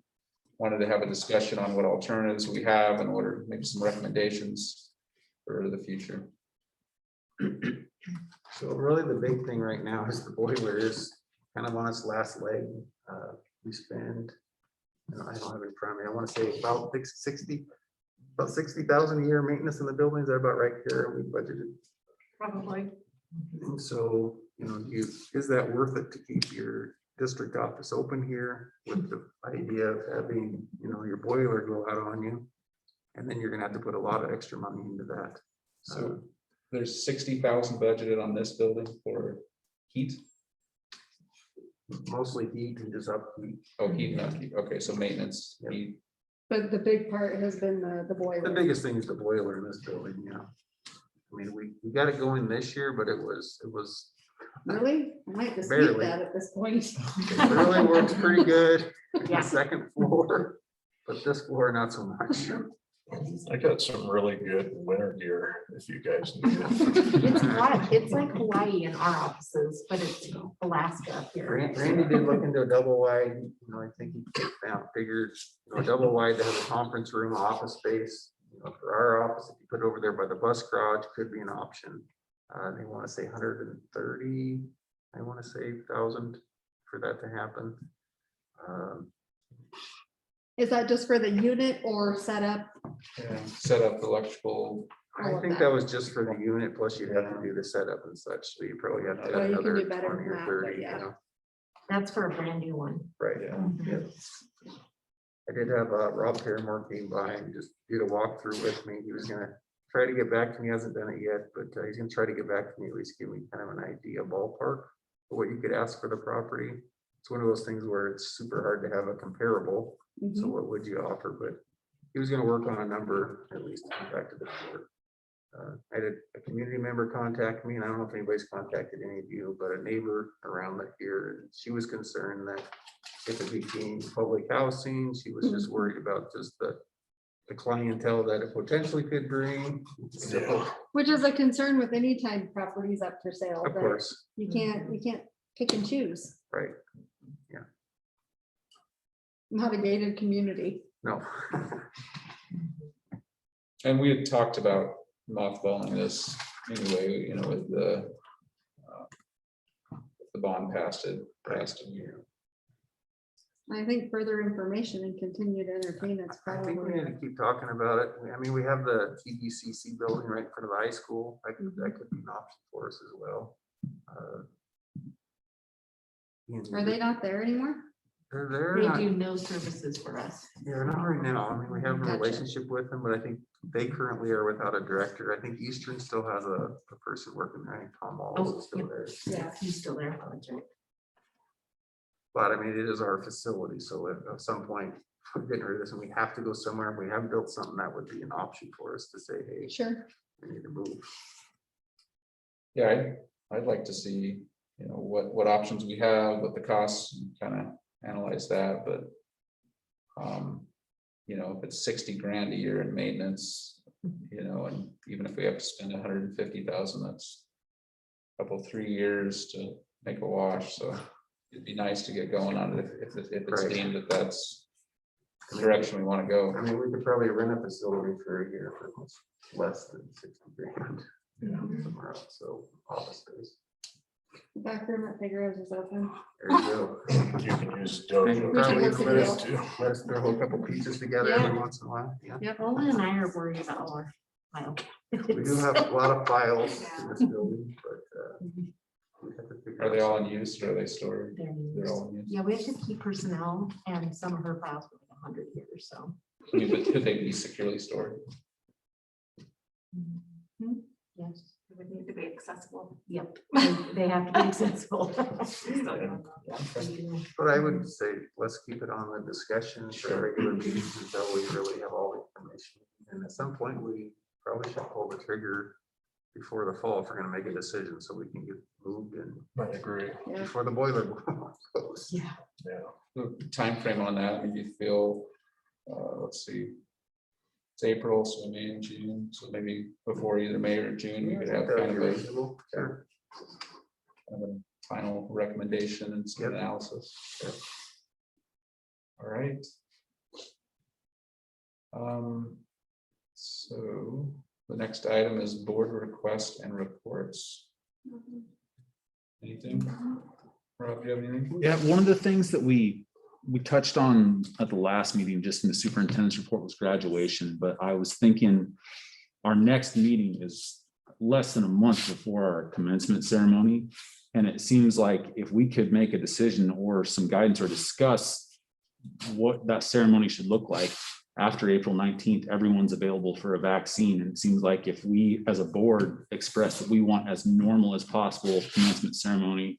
Speaker 5: wanted to have a discussion on what alternatives we have and what are maybe some recommendations for the future.
Speaker 8: So really the big thing right now is the boiler is kind of on its last leg. We spend, I don't have it in front of me, I want to say about 60,000 a year maintenance in the building. Is that about right here? We budgeted.
Speaker 11: Probably.
Speaker 8: And so, is that worth it to keep your district office open here with the idea of having, your boiler go out on you? And then you're gonna have to put a lot of extra money into that.
Speaker 5: So there's 60,000 budgeted on this building for heat.
Speaker 8: Mostly heat and just upkeep.
Speaker 5: Oh, heat and upkeep. Okay, so maintenance,
Speaker 8: Yep.
Speaker 5: heat.
Speaker 10: But the big part has been the
Speaker 8: The
Speaker 10: boiler.
Speaker 8: biggest thing is the boiler in this building, yeah. I mean, we got it going this year, but it was
Speaker 10: Really? I might dispute
Speaker 8: Barely.
Speaker 10: that at this point.
Speaker 8: it really works pretty good.
Speaker 11: Yeah.
Speaker 8: The second floor, but this floor, not so much.
Speaker 6: I got some really good winter gear if you guys need it.
Speaker 11: It's hot. It's like Hawaii in our offices, but it's Alaska up here.
Speaker 8: Randy did look into a double wide, I think he figured, a double wide to have a conference room, office space. For our office, if you put it over there by the bus garage, could be an option. They want to say 130, I want to say 1,000 for that to happen.
Speaker 10: Is that just for the unit or setup?
Speaker 5: Yeah, set up electrical.
Speaker 8: I think that was just for the unit, plus you'd have to do the setup and such, so you probably have to
Speaker 10: Well,
Speaker 8: have
Speaker 10: you can
Speaker 8: another
Speaker 10: do better
Speaker 8: 20
Speaker 10: than
Speaker 8: or
Speaker 10: that,
Speaker 8: 30,
Speaker 10: but yeah.
Speaker 11: That's for a brand new one.
Speaker 8: Right, yeah. I did have Rob Paramore came by and just did a walkthrough with me. He was gonna try to get back to me, hasn't done it yet, but he's gonna try to get back to me, at least give me kind of an idea ballpark of what you could ask for the property. It's one of those things where it's super hard to have a comparable. So
Speaker 10: Mhm.
Speaker 8: what would you offer? But he was gonna work on a number, at least to come back to the board. I had a community member contact me, and I don't know if anybody's contacted any of you, but a neighbor around here, and she was concerned that if it became public housing, she was just worried about just the clientele that it potentially could bring. So,
Speaker 10: Which is a concern with any time properties up for sale.
Speaker 8: of
Speaker 10: that
Speaker 8: course,
Speaker 10: You can't pick and choose.
Speaker 8: right,
Speaker 10: Not a gated community.
Speaker 8: no.
Speaker 5: And we had talked about mothballing this anyway, with the bond passed it.
Speaker 10: I think further information and continued entertainment's
Speaker 8: I think we need
Speaker 10: probably.
Speaker 8: to keep talking about it. I mean, we have the TDCC building right in front of the high school. That could be an option for us as well.
Speaker 10: Are they not there anymore?
Speaker 8: They're there.
Speaker 11: They
Speaker 8: not-
Speaker 11: do no services for us.
Speaker 8: Yeah, not right now. I mean, we have a
Speaker 10: Gotcha.
Speaker 8: relationship with them, but I think they currently are without a director. I think Eastern still has a person working there. I think Tom Wallace is still there.
Speaker 10: Yeah.
Speaker 11: He's still there. That's right.
Speaker 8: But I mean, it is our facility, so at some point, if we're getting rid of this and we have to go somewhere, if we have built something, that would be an option for us to say, hey,
Speaker 10: Sure.
Speaker 8: we need to move.
Speaker 5: Yeah, I'd like to see, what options we have, what the costs, kind of analyze that, but if it's 60 grand a year in maintenance, and even if we have to spend 150,000, that's a couple, 3 years to make a wash, so it'd be nice to get going on it if it's
Speaker 8: Right.
Speaker 5: deemed that that's the direction we want to go.
Speaker 8: I mean, we could probably rent a facility for a year for less than 60 grand. Somewhere else, so office space.
Speaker 10: Back room at Figueroa's is open.
Speaker 8: There you go.
Speaker 6: You can use dojo.
Speaker 8: Probably
Speaker 10: work
Speaker 8: let us
Speaker 6: too.
Speaker 8: let us throw a couple pieces together every once in a while. Yeah.
Speaker 10: Yep.
Speaker 11: Roland and I are worried about our file.
Speaker 8: We do have a lot of files in this building, but we have to figure
Speaker 5: Are they all in use or are they stored?
Speaker 11: They're
Speaker 5: They're all in use.
Speaker 11: Yeah, we have to keep personnel and some of her files for like 100 years, so.
Speaker 5: I mean, but could they be securely stored?
Speaker 11: Yes,
Speaker 10: It would need to be accessible.
Speaker 11: yep, they have to be accessible.
Speaker 8: But I would say, let's keep it on the discussion for regular meetings until we really have all the information. And at some point, we probably should pull the trigger before the fall if we're gonna make a decision, so we can get moved and
Speaker 6: I agree.
Speaker 8: before the boiler goes.
Speaker 11: Yeah.
Speaker 6: Yeah.
Speaker 5: The time frame on that, maybe you feel, let's see. It's April, so May and June, so maybe before either May or June, we could have kind of a
Speaker 8: Sure.
Speaker 5: kind of a final recommendation and some
Speaker 8: Yep.
Speaker 5: analysis. All right. So the next item is board request and reports. Anything? Rob, do you have anything?
Speaker 9: Yeah, one of the things that we touched on at the last meeting, just in the superintendent's report, was graduation, but I was thinking our next meeting is less than a month before our commencement ceremony. And it seems like if we could make a decision or some guidance or discuss what that ceremony should look like after April 19th, everyone's available for a vaccine. And it seems like if we as a board express that we want as normal as possible commencement ceremony,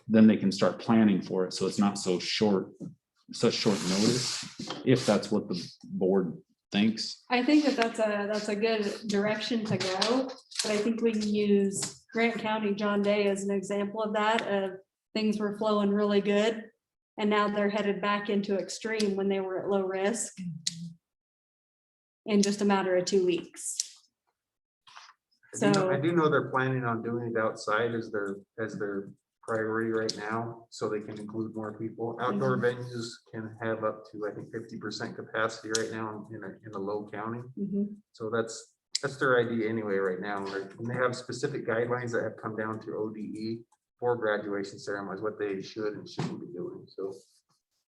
Speaker 9: then they can start planning for it. So it's not so such short notice, if that's what the board thinks.
Speaker 10: I think that that's a good direction to go, but I think we can use Grant County, John Day as an example of that, of things were flowing really good. And now they're headed back into extreme when they were at low risk in just a matter of 2 weeks.
Speaker 8: I
Speaker 10: So,
Speaker 8: do know they're planning on doing it outside as their priority right now, so they can include more people. Outdoor venues can have up to, I think, 50% capacity right now in a low county.
Speaker 10: mhm.
Speaker 8: So that's their idea anyway right now. And they have specific guidelines that have come down to ODE for graduation ceremonies, what they should and shouldn't be doing. So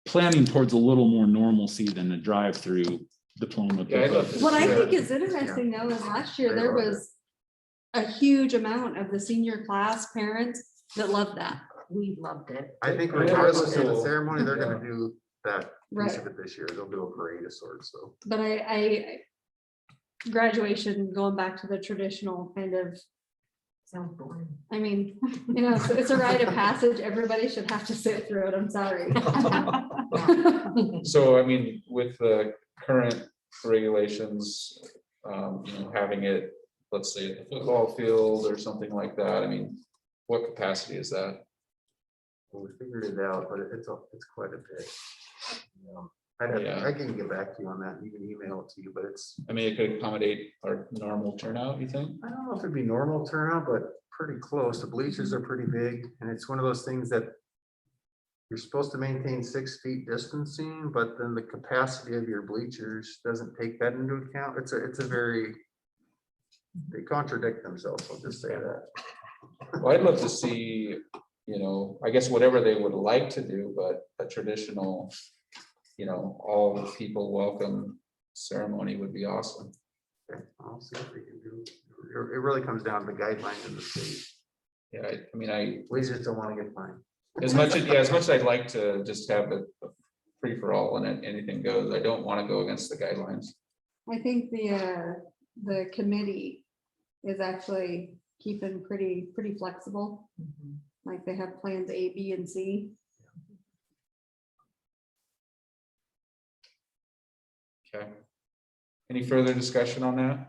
Speaker 9: Planning towards a little more normalcy than a drive-through diploma.
Speaker 5: Yeah, I'd love to
Speaker 10: What I
Speaker 5: see
Speaker 10: think
Speaker 5: that.
Speaker 10: is interesting though is last year
Speaker 8: They
Speaker 10: there
Speaker 8: love it.
Speaker 10: was a huge amount of the senior class parents that loved that.
Speaker 11: We loved it.
Speaker 8: I think
Speaker 5: Yeah,
Speaker 8: regardless of the
Speaker 5: so-
Speaker 8: ceremony, they're gonna do that piece
Speaker 10: Right.
Speaker 8: of it this year. They'll do a parade of sorts, so.
Speaker 10: But I graduation, going back to the traditional kind of,
Speaker 11: Sounds boring.
Speaker 10: I mean, it's a rite of passage. Everybody should have to sit through it. I'm sorry.
Speaker 5: So, I mean, with the current regulations, having it, let's say at the football field or something like that, I mean, what capacity is that?
Speaker 8: We figured it out, but it's quite a bit.
Speaker 5: Yeah.
Speaker 8: I can get back to you on that, and even email it to you, but
Speaker 5: I mean, it could accommodate our normal turnout, you think?
Speaker 8: I don't know if it'd be normal turnout, but pretty close. The bleachers are pretty big, and it's one of those things that you're supposed to maintain 6 feet distancing, but then the capacity of your bleachers doesn't take that into account. It's a very, they contradict themselves, I'll just say that.
Speaker 5: Well, I'd love to see, I guess whatever they would like to do, but a traditional, all people welcome ceremony would be awesome.
Speaker 8: Okay, I'll see what we can do. It really comes down to the guidelines of the state.
Speaker 5: Yeah, I mean,
Speaker 8: We just don't want to get fined.
Speaker 5: as much as I'd like to just have a free for all and anything goes, I don't want to go against the guidelines.
Speaker 10: I think the committee is actually keeping pretty flexible. Like they have plans A, B, and C.
Speaker 5: Okay. Any further discussion on that?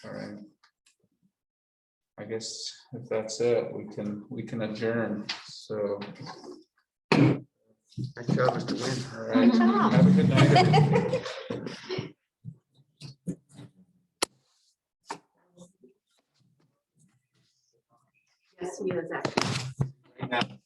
Speaker 5: All right. I guess if that's it, we can adjourn. So,
Speaker 8: Nice job, Mr. Wynn.
Speaker 5: all right, have a good night.
Speaker 11: Yes, we are exactly.
Speaker 5: everyone.